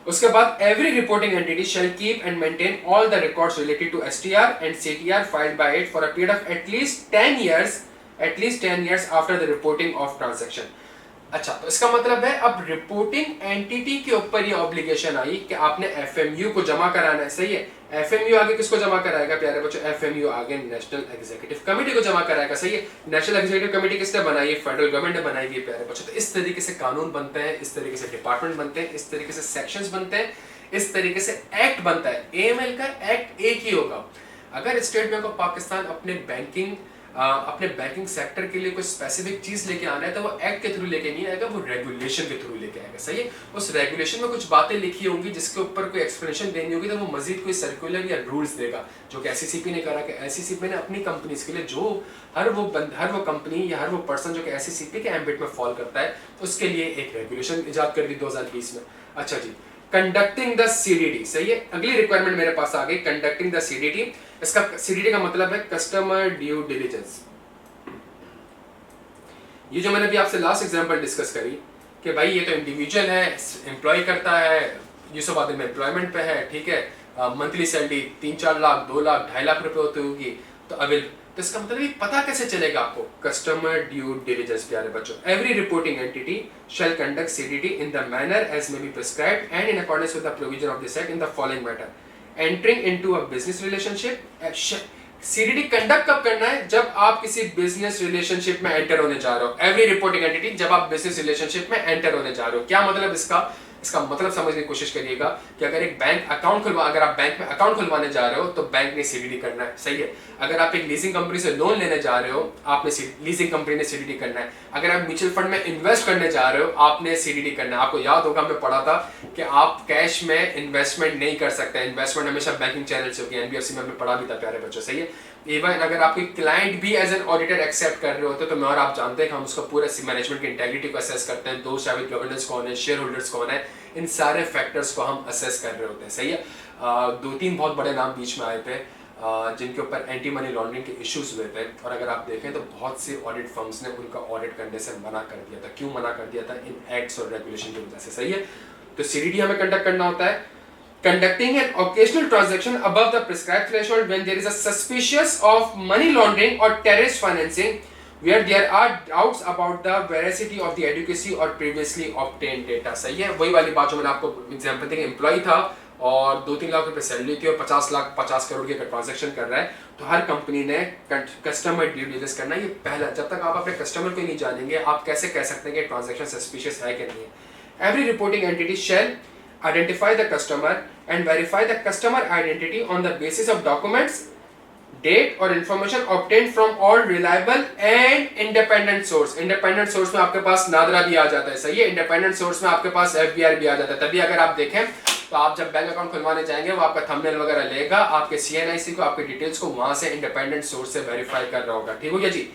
उसके बाद every reporting entity shall keep and maintain all the records related to STR and CTR filed by it for a period of at least 10 years after the reporting of transaction. अच्छा, तो इसका मतलब है अब रिपोर्टिंग एंटिटी के ऊपर ये obligation आई कि आपने एफएमयू को जमा कराना है, सही है। एफएमयू आगे किसको जमा कराएगा प्यारे बच्चों, एफएमयू आगे नेशनल एग्जीक्यूटिव कमेटी को जमा कराएगा, सही है। नेशनल एग्जीक्यूटिव कमेटी किसने बनाई है, फेडरल गवर्नमेंट ने बनाई है प्यारे बच्चों। तो इस तरीके से कानून बनते हैं, इस तरीके से डिपार्टमेंट बनते हैं, इस तरीके से सेक्शंस बनते हैं, इस तरीके से एक्ट बनता है। एएमएल का एक्ट एक ही होगा। अगर स्टेट बैंक ऑफ पाकिस्तान अपने बैंकिंग अपने बैंकिंग सेक्टर के लिए कोई स्पेसिफिक चीज लेके आना है तो वो एक्ट के थ्रू लेके नहीं आएगा, वो रेगुलेशन के थ्रू लेके आएगा। सही है, उस रेगुलेशन में कुछ बातें लिखी होंगी जिसके ऊपर कोई एक्सप्लेनेशन देनी होगी, तो वो मजीद कोई सर्कुलर या रूल्स देगा, जो कि एससीसीपी ने करा कि एससीसीपी ने अपनी कंपनीज के लिए जो हर वो कंपनी या हर वो पर्सन जो कि एससीसीपी के एम्बिट में फॉल करता है उसके लिए एक रेगुलेशन इजाद कर दी 2020 में। अच्छा जी, कंडक्टिंग द सीडीडी। सही है, अगली रिक्वायरमेंट मेरे पास आ गई, कंडक्टिंग द सीडीडी। इसका सीडीडी का मतलब है कस्टमर ड्यू डिलिजेंस। ये जो मैंने अभी आपसे लास्ट एग्जांपल डिस्कस करी कि भाई ये तो इंडिविजुअल है, एम्प्लॉय करता है, यूसुफ आदिल में एम्प्लॉयमेंट पे है, ठीक है, मंथली सैलरी 3-4 लाख 2 लाख 2.5 लाख रुपए होती होगी, तो अवेल तो इसका मतलब ये पता कैसे चलेगा आपको? कस्टमर ड्यू डिलिजेंस प्यारे बच्चों। Every reporting entity shall conduct CDD in the manner as may be prescribed and in accordance with the provision of this act in the following matter. Entering into a business relationship, CDD conduct कब करना है? जब आप किसी business relationship में enter होने जा रहे हो। एवरी रिपोर्टिंग एंटिटी, जब आप बिजनेस रिलेशनशिप में एंटर होने जा रहे हो। क्या मतलब इसका मतलब समझने की कोशिश करिएगा कि अगर एक बैंक अकाउंट अगर आप बैंक में अकाउंट खुलवाने जा रहे हो तो बैंक ने सीडीडी करना है। सही है, अगर आप एक लीजिंग कंपनी से लोन लेने जा रहे हो आपने लीजिंग कंपनी ने सीडीडी करना है। अगर आप म्यूचुअल फंड में इन्वेस्ट करने जा रहे हो आपने सीडीडी करना है। आपको याद होगा हमने पढ़ा था कि आप कैश में इन्वेस्टमेंट नहीं कर सकते, इन्वेस्टमेंट हमेशा बैंकिंग चैनल से होगी। एनबीएफसी में हमने पढ़ा भी था प्यारे बच्चों। सही है, इवन अगर आप कोई क्लाइंट भी एज एन ऑडिटर एक्सेप्ट कर रहे होते तो मैं और आप जानते हैं कि हम उसका पूरा मैनेजमेंट की इंटेग्रिटी को असेस करते हैं, दो शायद गवर्नेंस कौन है, शेयर होल्डर्स कौन है, इन सारे फैक्टर्स को हम असेस कर रहे होते हैं। सही है, 2-3 बहुत बड़े नाम बीच में आए थे जिनके ऊपर एंटी मनी लॉन्ड्रिंग के इश्यूज हुए थे, और अगर आप देखें तो बहुत से ऑडिट फर्म्स ने उनका ऑडिट करने से मना कर दिया था। क्यों मना कर दिया था? इन एक्ट्स और रेगुलेशन की वजह से। सही है, तो सीडीडी हमें कंडक्ट करना होता है। Conducting an occasional transaction above the prescribed threshold when there is a suspicious of money laundering or terrorist financing where there are doubts about the veracity of the adequacy or previously obtained data। सही है, वही वाली बात जो मैंने आपको example दी कि employ था और 2-3 लाख रुपए सैलरी थी और 50 करोड़ के ट्रांजैक्शन कर रहा है, तो हर कंपनी ने कस्टमर ड्यू डिलिजेंस करना है। ये पहला, जब तक आप अपने कस्टमर को नहीं जानेंगे आप कैसे कह सकते हैं कि ट्रांजैक्शन सस्पिशियस है कि नहीं है। Every reporting entity shall identify the customer and verify the customer identity on the basis of documents, date or information obtained from all reliable and independent source। independent source में आपके पास नादरा भी आ जाता है। सही है, independent source में आपके पास FBR भी आ जाता है। तभी अगर आप देखें तो आप जब बैंक अकाउंट खुलवाने जाएंगे वो आपका थंबनेल वगैरह लेगा, आपके सीएनआईसी को, आपके डिटेल्स को वहां से इंडिपेंडेंट सोर्स से वेरीफाई कर रहा होगा। ठीक हो गया जी।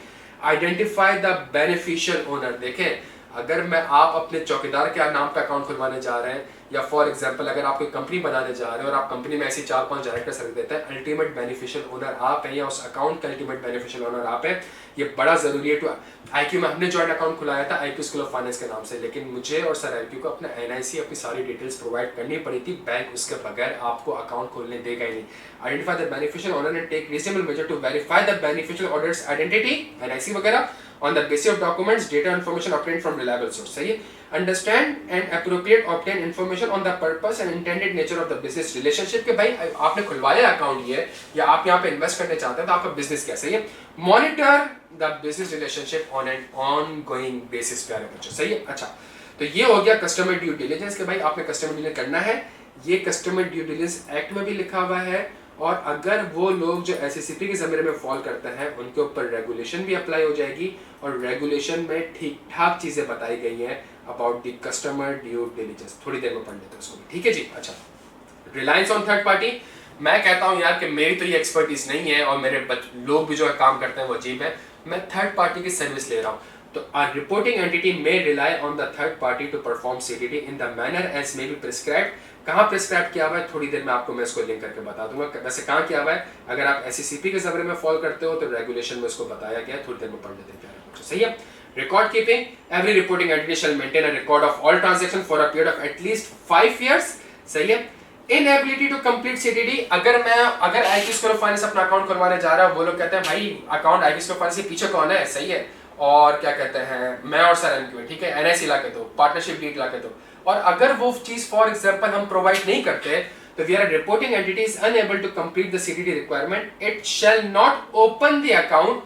Identify the beneficial owner. देखें, अगर मैं आप अपने चौकीदार के नाम पे अकाउंट खुलवाने जा रहे हैं, या फॉर एग्जांपल अगर आप कोई कंपनी बनाने जा रहे हैं और आप कंपनी में ऐसे 4-5 डायरेक्टर्स रख देते हैं, अल्टीमेट बेनिफिशियल ओनर आप हैं या उस अकाउंट का अल्टीमेट बेनिफिशियल ओनर आप हैं। ये बड़ा जरूरी है। तो आईक्यू में हमने जॉइंट अकाउंट खुलाया था आईक्यू स्कूल ऑफ फाइनेंस के नाम से, लेकिन मुझे और सर आईक्यू को अपना एनआईसी, अपनी सारी डिटेल्स प्रोवाइड करनी पड़ी थी। बैंक उसके बगैर आपको अकाउंट खोलने देगा ही नहीं। Identify the beneficial owner and take reasonable measure to verify the beneficial owner's identity, NIC वगैरह, on the basis of documents, data, information obtained from reliable source। सही है, understand and appropriate obtain information on the purpose and intended nature of the business relationship। कि भाई आपने खुलवाया account ये या आप यहाँ पे इन्वेस्ट करने चाहते हैं तो आपका बिजनेस कैसा है। Monitor the business relationship on an ongoing basis प्यारे बच्चों। सही है, अच्छा तो ये हो गया कस्टमर ड्यू डिलिजेंस कि भाई आपने कस्टमर डिलिजेंस करना है। ये कस्टमर ड्यू डिलिजेंस एक्ट में भी लिखा हुआ है, और अगर वो लोग जो एससीसीपी के ज़मीरे में फॉल करते हैं उनके ऊपर रेगुलेशन भी अप्लाई हो जाएगी, और रेगुलेशन में ठीक ठाक चीज़ें बताई गई हैं about the customer due diligence. थोड़ी देर में पढ़ लेते हैं उसको भी। ठीक है जी। अच्छा, रिलायंस ऑन थर्ड पार्टी। मैं कहता हूँ यार कि मेरी तो ये एक्सपर्टीज नहीं है और मेरे लोग भी जो है काम करते हैं वो अजीब है। मैं थर्ड पार्टी की सर्विस ले रहा हूँ, तो a reporting entity may rely on the third party to perform CDD in the manner as may be prescribed। कहाँ प्रिस्क्राइब किया हुआ है थोड़ी देर में आपको मैं इसको लिंक करके बता दूंगा। वैसे कहाँ किया हुआ है, अगर आप एससीसीपी के ज़मीरे में फॉल करते हो तो रेगुलेशन में इसको बताया गया है, थोड़ी देर में पढ़ लेते हैं। सही है। Record keeping, every reporting entity shall maintain a record of all transaction for a period of at least 5 years। सही है। इनएबिलिटी टू कंप्लीट सीडीडी, अगर आईक्यू स्कूल ऑफ फाइनेंस अपना अकाउंट खुलवाने जा रहा है, वो लोग कहते हैं भाई account IQ school of finance के पीछे कौन है। सही है, और क्या कहते हैं मैं और सर एमक्यू, ठीक है, एनआईसी ला के दो, पार्टनरशिप डीड ला के दो। और अगर वो चीज फॉर एग्जांपल हम प्रोवाइड नहीं करते तो we are reporting entity is unable to complete the CDD requirement, it shall not open the account,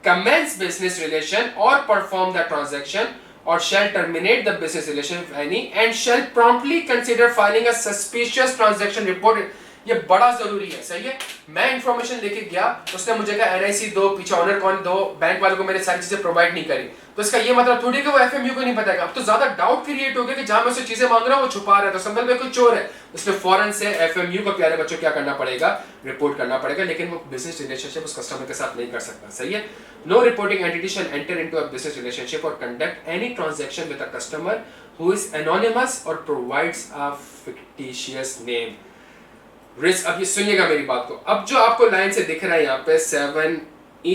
commence business relation or perform the transaction, or shall terminate the business relation if any, and shall promptly consider filing a suspicious transaction report। ये बड़ा जरूरी है, सही है। मैं information लेके गया, उसने मुझे कहा एनआईसी दो, पीछे ऑनर कौन दो, बैंक वालों को मैंने सारी चीजें प्रोवाइड नहीं करी, तो इसका ये मतलब थोड़ी कि वो एफएमयू को नहीं बताएगा। अब तो ज्यादा डाउट क्रिएट हो गया कि जहां मैं उससे चीजें मांग रहा हूं वो छुपा रहा है, तो समझ में कोई चोर है। उसमें फौरन से एफएमयू को प्यारे बच्चों क्या करना पड़ेगा, रिपोर्ट करना पड़ेगा। लेकिन वो बिजनेस रिलेशनशिप उस कस्टमर के साथ नहीं कर सकता, सही है। No reporting entity shall enter into a business relationship or conduct any transaction with a customer who is anonymous or provides a fictitious name. Risk, अब ये सुनिएगा मेरी बात को। अब जो आपको लाइन से दिख रहा है यहाँ पे 7E,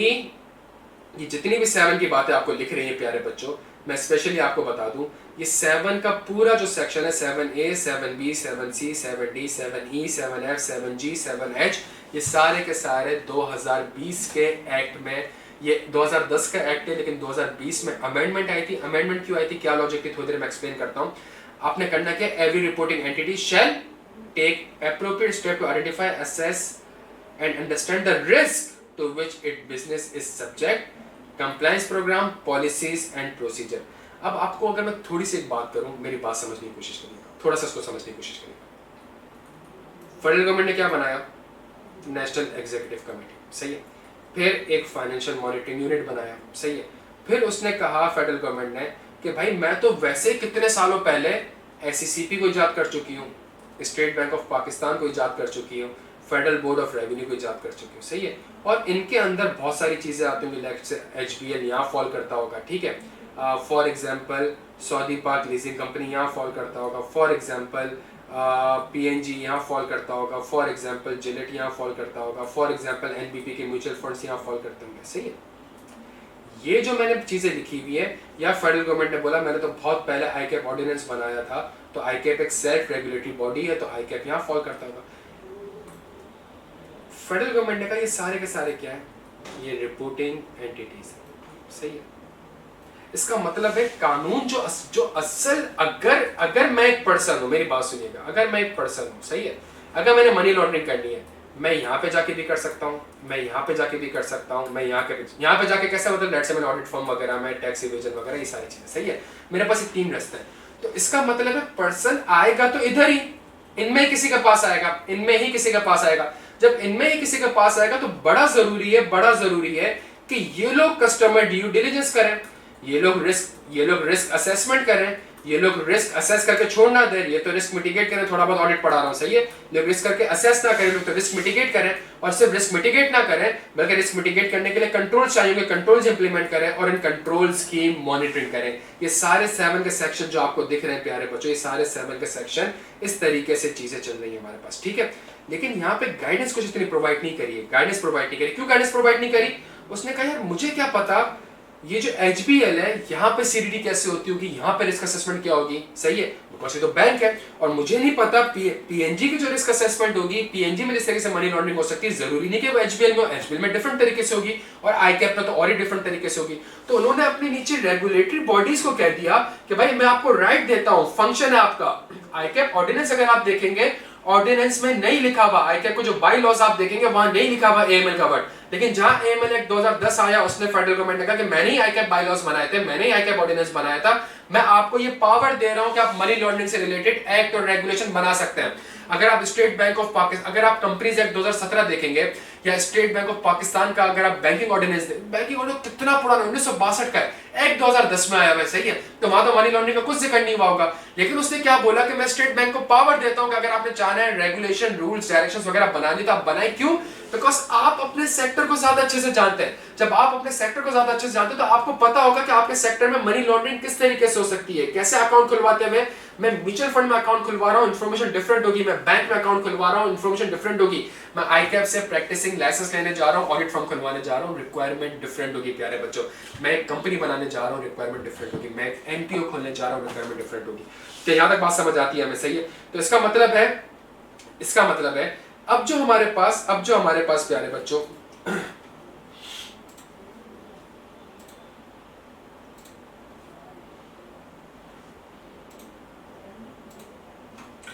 ये जितनी भी 7 की बातें आपको लिख रही है प्यारे बच्चों, मैं स्पेशली आपको बता दूं, ये 7 का पूरा जो सेक्शन है 7A, 7B, 7C, 7D, 7E, 7F, 7G, 7H, ये सारे के सारे 2020 के एक्ट में, ये 2010 का एक्ट है लेकिन 2020 में अमेंडमेंट आई थी। अमेंडमेंट क्यों आई थी, क्या लॉजिक थी, थोड़ी देर में एक्सप्लेन करता हूं। आपने करना क्या, every reporting entity shell take appropriate step to identify, assess and understand the risk to which its business is subject, compliance program, policies and procedure। अब आपको अगर मैं थोड़ी सी एक बात करूं, मेरी बात समझने की कोशिश करिएगा, थोड़ा सा इसको समझने की कोशिश करिएगा। फेडरल गवर्नमेंट ने क्या बनाया, नेशनल एग्जीक्यूटिव कमेटी, सही है। फिर एक फाइनेंशियल मॉनिटरिंग यूनिट बनाया, सही है। फिर उसने कहा फेडरल गवर्नमेंट ने कि भाई मैं तो वैसे कितने सालों पहले SECP को इजाद कर चुकी हूँ, स्टेट बैंक ऑफ पाकिस्तान को इजाद कर चुकी हूँ, फेडरल बोर्ड ऑफ रेवेन्यू को इजाद कर चुकी हूँ, सही है। और इनके अंदर बहुत सारी चीजें आती होंगी, लाइक HBL यहाँ फॉल करता होगा, ठीक है। फॉर एग्जांपल सऊदी पाक लीजिंग कंपनी यहाँ फॉल करता होगा, फॉर एग्जांपल PNG यहाँ फॉल करता होगा, फॉर एग्जांपल जिलेट यहाँ फॉल करता होगा, फॉर एग्जांपल NBP के म्यूचुअल फंड्स यहाँ फॉल करते होंगे, सही है। ये जो मैंने चीजें लिखी हुई है, या फेडरल गवर्नमेंट ने बोला मैंने तो बहुत पहले ICAP ऑर्डिनेंस बनाया था, तो ICAP एक सेल्फ रेगुलेटरी बॉडी है, तो ICAP यहाँ फॉल करता होगा। फेडरल गवर्नमेंट ने कहा ये सारे के सारे क्या है, ये रिपोर्टिंग एंटिटीज है, सही है। इसका मतलब है कानून जो असल, अगर मैं एक पर्सन हूं, मेरी बात सुनिएगा, अगर मैं एक पर्सन हूं, सही है, अगर मैंने मनी लॉन्ड्रिंग करनी है, मैं यहाँ पे जाके भी कर सकता हूँ, मैं यहाँ पे जाके भी कर सकता हूँ, मैं यहाँ पे जाके कैसे, मतलब लेट्स से मैंने ऑडिट फर्म वगैरह में टैक्स इवेजन वगैरह ये सारी चीजें, सही है। मेरे पास ये 3 रास्ते हैं, तो इसका मतलब है पर्सन आएगा तो इधर ही, इनमें ही किसी के पास आएगा, इनमें ही किसी के पास आएगा। जब इनमें ही किसी के पास आएगा तो बड़ा जरूरी है कि ये लोग कस्टमर ड्यू डिलिजेंस करें, ये लोग रिस्क असेसमेंट करें, ये लोग रिस्क असेस करके छोड़ना दें, ये तो रिस्क मिटिगेट करें, थोड़ा बहुत ऑडिट पढ़ा रहा हूं, सही है। लोग रिस्क करके असेस ना करें, लोग तो रिस्क मिटिगेट करें, और सिर्फ रिस्क मिटिगेट ना करें बल्कि रिस्क मिटिगेट करने के लिए कंट्रोल्स चाहिए, कंट्रोल्स इंप्लीमेंट करें और इन कंट्रोल्स की मॉनिटरिंग करें। ये सारे 7 के सेक्शन जो आपको दिख रहे हैं प्यारे बच्चों, ये सारे 7 के सेक्शन इस तरीके से चीजें चल रही है हमारे पास, ठीक है। लेकिन यहाँ पे गाइडेंस कुछ इतनी प्रोवाइड नहीं करी है, क्यों गाइडेंस प्रोवाइड नहीं करी, उसने कहा यार मुझे क्या पता ये जो HBL है यहाँ पे CDD कैसे होती होगी, यहाँ पे रिस्क असेसमेंट क्या होगी, सही है, बिकॉज ये तो बैंक है। और मुझे नहीं पता PNG की जो रिस्क असेसमेंट होगी, PNG में जिस तरीके से मनी लॉन्ड्रिंग हो सकती है, जरूरी नहीं कि वो HBL में डिफरेंट तरीके से होगी, और ICAP में तो और ही डिफरेंट तरीके से होगी। तो उन्होंने अपने नीचे रेगुलेटरी बॉडीज को कह दिया कि भाई मैं आपको राइट देता हूं, फंक्शन है आपका। ICAP ऑर्डिनेंस अगर आप देखेंगे, ऑर्डिनेंस में नहीं लिखा हुआ, ICAP को जो बाई लॉज आप देखेंगे वहां नहीं लिखा हुआ AML का वर्ड, लेकिन जहां AML एक्ट 2010 आया उसने फेडरल गवर्नमेंट ने कहा कि मैंने ही ICAP बाई लॉज बनाए थे, मैंने ही ICAP ऑर्डिनेंस बनाया था, मैं आपको ये पावर दे रहा हूं कि आप मनी लॉन्ड्रिंग से रिलेटेड एक्ट और रेगुलेशन बना सकते हैं। अगर आप स्टेट बैंक ऑफ पाकिस्तान, अगर आप कंपनीज एक्ट 2017 देखेंगे या स्टेट बैंक ऑफ पाकिस्तान का अगर आप बैंकिंग ऑर्डिनेंस, बैंकिंग ऑर्डिनेंस कितना पुराना, 1962 का है, एक्ट 2010 में आया हुआ है, सही है। तो वहां तो मनी लॉन्ड्रिंग का कुछ जिक्र नहीं हुआ होगा, लेकिन उसने क्या बोला कि मैं स्टेट बैंक को पावर देता हूं कि अगर आपने चाहना है रेगुलेशन, रूल्स, डायरेक्शंस वगैरह बनानी तो आप बनाए। क्यों? बिकॉज आप अपने सेक्टर को ज्यादा अच्छे से जानते हैं। जब आप अपने सेक्टर को ज्यादा अच्छे से जानते हैं तो आपको पता होगा कि आपके सेक्टर में मनी लॉन्ड्रिंग किस तरीके से हो सकती है, कैसे अकाउंट खुलवाते हुए। मैं म्यूचुअल फंड में अकाउंट खुलवा रहा हूं, इन्फॉर्मेशन डिफरेंट होगी, मैं बैंक में अकाउंट खुलवा रहा हूं, इन्फॉर्मेशन डिफरेंट होगी, मैं ICAP से प्रैक्टिसिंग लाइसेंस लेने जा रहा हूं, ऑडिट फर्म खुलवाने जा रहा हूं, रिक्वायरमेंट डिफरेंट होगी प्यारे बच्चों। मैं एक कंपनी बनाने जा रहा हूं, रिक्वायरमेंट डिफरेंट होगी, मैं एक NPO खोलने जा रहा हूं, रिक्वायरमेंट डिफरेंट होगी। तो यहां तक बात समझ आती है हमें, सही है। तो इसका मतलब है अब जो हमारे पास प्यारे बच्चों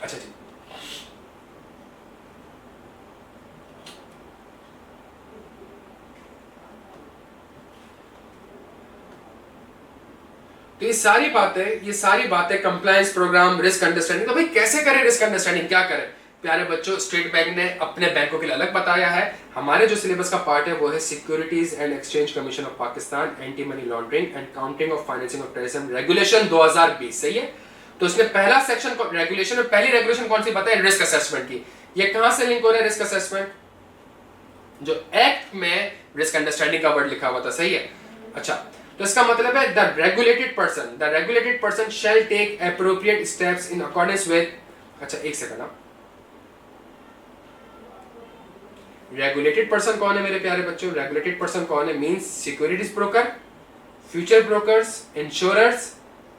अच्छा जी, तो ये सारी बातें कंप्लायंस प्रोग्राम, रिस्क अंडरस्टैंडिंग। तो भाई कैसे करें रिस्क अंडरस्टैंडिंग, क्या करें? प्यारे बच्चों स्टेट बैंक ने अपने बैंकों के लिए अलग बताया है। हमारे जो सिलेबस का पार्ट है वो है securities and exchange commission of Pakistan, anti money laundering and counting of financing of terrorism regulation 2020। सही है। तो इसमें पहला सेक्शन रेगुलेशन में पहली रेगुलेशन कौन सी पता है? रिस्क असेसमेंट की। ये कहां से लिंक हो रहा है रिस्क असेसमेंट? जो एक्ट में रिस्क अंडरस्टैंडिंग का वर्ड लिखा हुआ था। सही है। अच्छा, तो इसका मतलब है the regulated person shall take appropriate steps in accordance with. अच्छा एक सेकंड, रेगुलेटेड पर्सन कौन है मेरे प्यारे बच्चों? रेगुलेटेड पर्सन कौन है? Means securities broker, future brokers, insurers,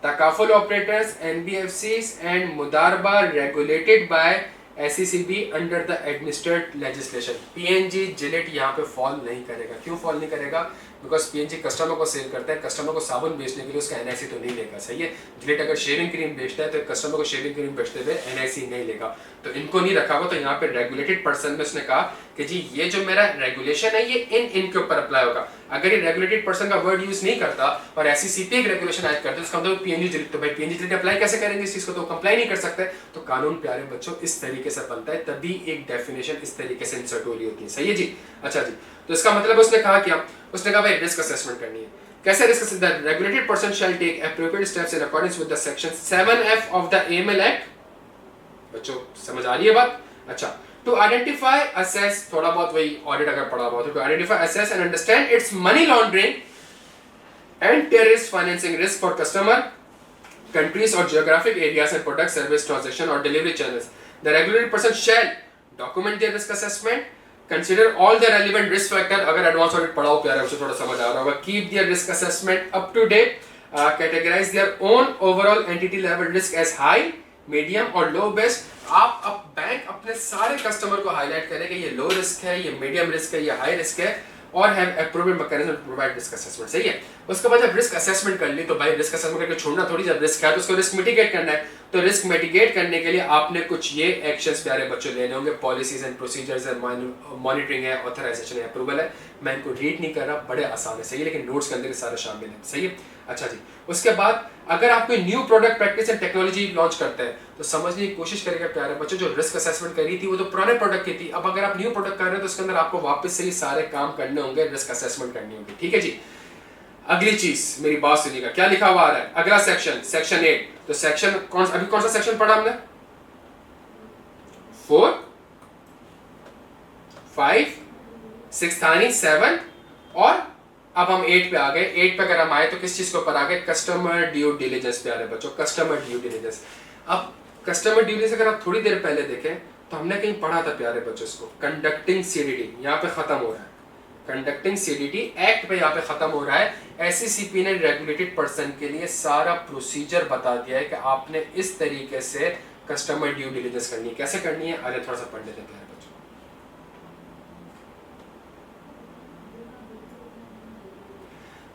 तकाफुल ऑपरेटर्स, एनबीएफसीज एंड मुदारबा regulated by SECP under the administered legislation. PNG Gillette यहाँ पे फॉल नहीं करेगा। क्यों फॉल नहीं करेगा? बिकॉज पीएनजी कस्टमर को सेल करता है, कस्टमर को साबुन बेचने के लिए उसका एनआईसी तो नहीं लेगा। सही है। जिलेट अगर शेविंग क्रीम बेचता है तो कस्टमर को शेविंग क्रीम बेचते हुए एनआईसी नहीं लेगा, तो इनको नहीं रखा हुआ। तो यहाँ पे रेगुलेटेड पर्सन में उसने कहा कि जी ये जो मेरा रेगुलेशन है ये इनके ऊपर अप्लाई होगा। अगर ये रेगुलेटेड पर्सन का वर्ड यूज नहीं करता और एसईसीपी एक रेगुलेशन ऐड करते उसका मतलब पीएनजी जिलेट, तो भाई पीएनजी जिलेट अप्लाई कैसे करेंगे इस चीज को? तो कंप्लाई नहीं कर सकते। तो कानून प्यारे बच्चों इस तरीके से बनता है, तभी एक डेफिनेशन इस तरीके से इंसर्ट हो रही होती है। सही है जी। अच्छा जी, तो इसका मतलब उसने कहा क्या? उसने कहा भाई रिस्क असेसमेंट करनी है। कैसे risk? The regulated person shall take appropriate steps in accordance with the section 7F of the AML act. बच्चों समझ आ रही है बात? अच्छा, टू आइडेंटिफाई, असेस, थोड़ा बहुत वही ऑडिट अगर पढ़ा हुआ तो to identify, assess and understand its money laundering and terrorist financing risk for customer, countries or geographic areas and product service transaction or delivery channels. The regulated person shall document their risk assessment, consider all the relevant risk factor, अगर advance audit पढ़ाओ प्यारे बच्चों थोड़ा समझ आ रहा होगा, keep their risk assessment up to date, categorize their own overall entity level risk as high, medium और low best। आप अब बैंक अपने सारे कस्टमर को हाईलाइट करें कि ये लो रिस्क है, ये मीडियम रिस्क है, ये हाई रिस्क है, और have appropriate mechanism to provide risk assessment. सही है। उसके बाद जब रिस्क असेसमेंट कर ली तो भाई रिस्क असेसमेंट करके छोड़ना थोड़ी, जब रिस्क है तो उसको रिस्क मिटिगेट करना है। तो रिस्क मिटिगेट करने के लिए आपने कुछ ये एक्शंस प्यारे बच्चों लेने होंगे, policies and procedures and monitoring है, ऑथराइजेशन है, अप्रूवल है। मैं इनको रीड नहीं कर रहा, बड़े आसान है। सही है, लेकिन नोट्स के अंदर सारे शामिल है। सही है। अच्छा जी, उसके बाद अगर आप कोई new product practice and technology launch करते हैं तो समझने की कोशिश करेगा प्यारे बच्चों, जो रिस्क असेसमेंट करी थी वो तो पुराने प्रोडक्ट की थी। अब अगर आप न्यू प्रोडक्ट कर रहे हैं तो उसके अंदर आपको वापस से ये सारे काम करने होंगे, रिस्क असेसमेंट करनी होगी। ठीक है जी। अगली चीज मेरी बात सुनिएगा, क्या लिखा हुआ आ रहा है? अगला सेक्शन, सेक्शन 8। तो सेक्शन अभी कौन सा सेक्शन पढ़ा हमने? 4, 5, 6 था नहीं, 7, और अब हम 8 पे आ गए। 8 पे अगर हम आए तो किस चीज के ऊपर आ गए? कस्टमर ड्यू डिलिजेंस प्यारे बच्चों, कस्टमर ड्यू डिलिजेंस। अब कस्टमर ड्यू डिलिजेंस अगर आप थोड़ी देर पहले देखें तो हमने कहीं पढ़ा था प्यारे बच्चों इसको, कंडक्टिंग सीडीडी, यहाँ पे खत्म हो रहा है। कंडक्टिंग सीडीडी एक्ट पे यहाँ पे खत्म हो रहा है। एसईसीपी ने रेगुलेटेड पर्सन के लिए सारा प्रोसीजर बता दिया है कि आपने इस तरीके से कस्टमर ड्यू डिलिजेंस करनी है। कैसे करनी है? अरे थोड़ा सा पढ़ लेते हैं प्यारे बच्चों।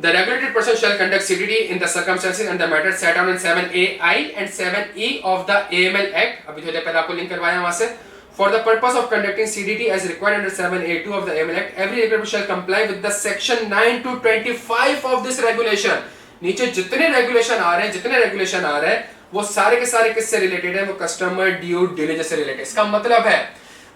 The regulated person shall conduct CDD in the circumstances and the matters set out in 7AI and 7E of the AML Act। अभी थोड़ी देर पहले आपको लिंक करवाया वहां से। For the purpose of conducting CDD as required under 7A2 of the AML Act, every regulator shall comply with the section 9 to 25 of this regulation। नीचे जितने regulation आ रहे हैं, वो सारे के सारे किससे रिलेटेड है? वो कस्टमर ड्यू डिलिजेंस से रिलेटेड। इसका मतलब है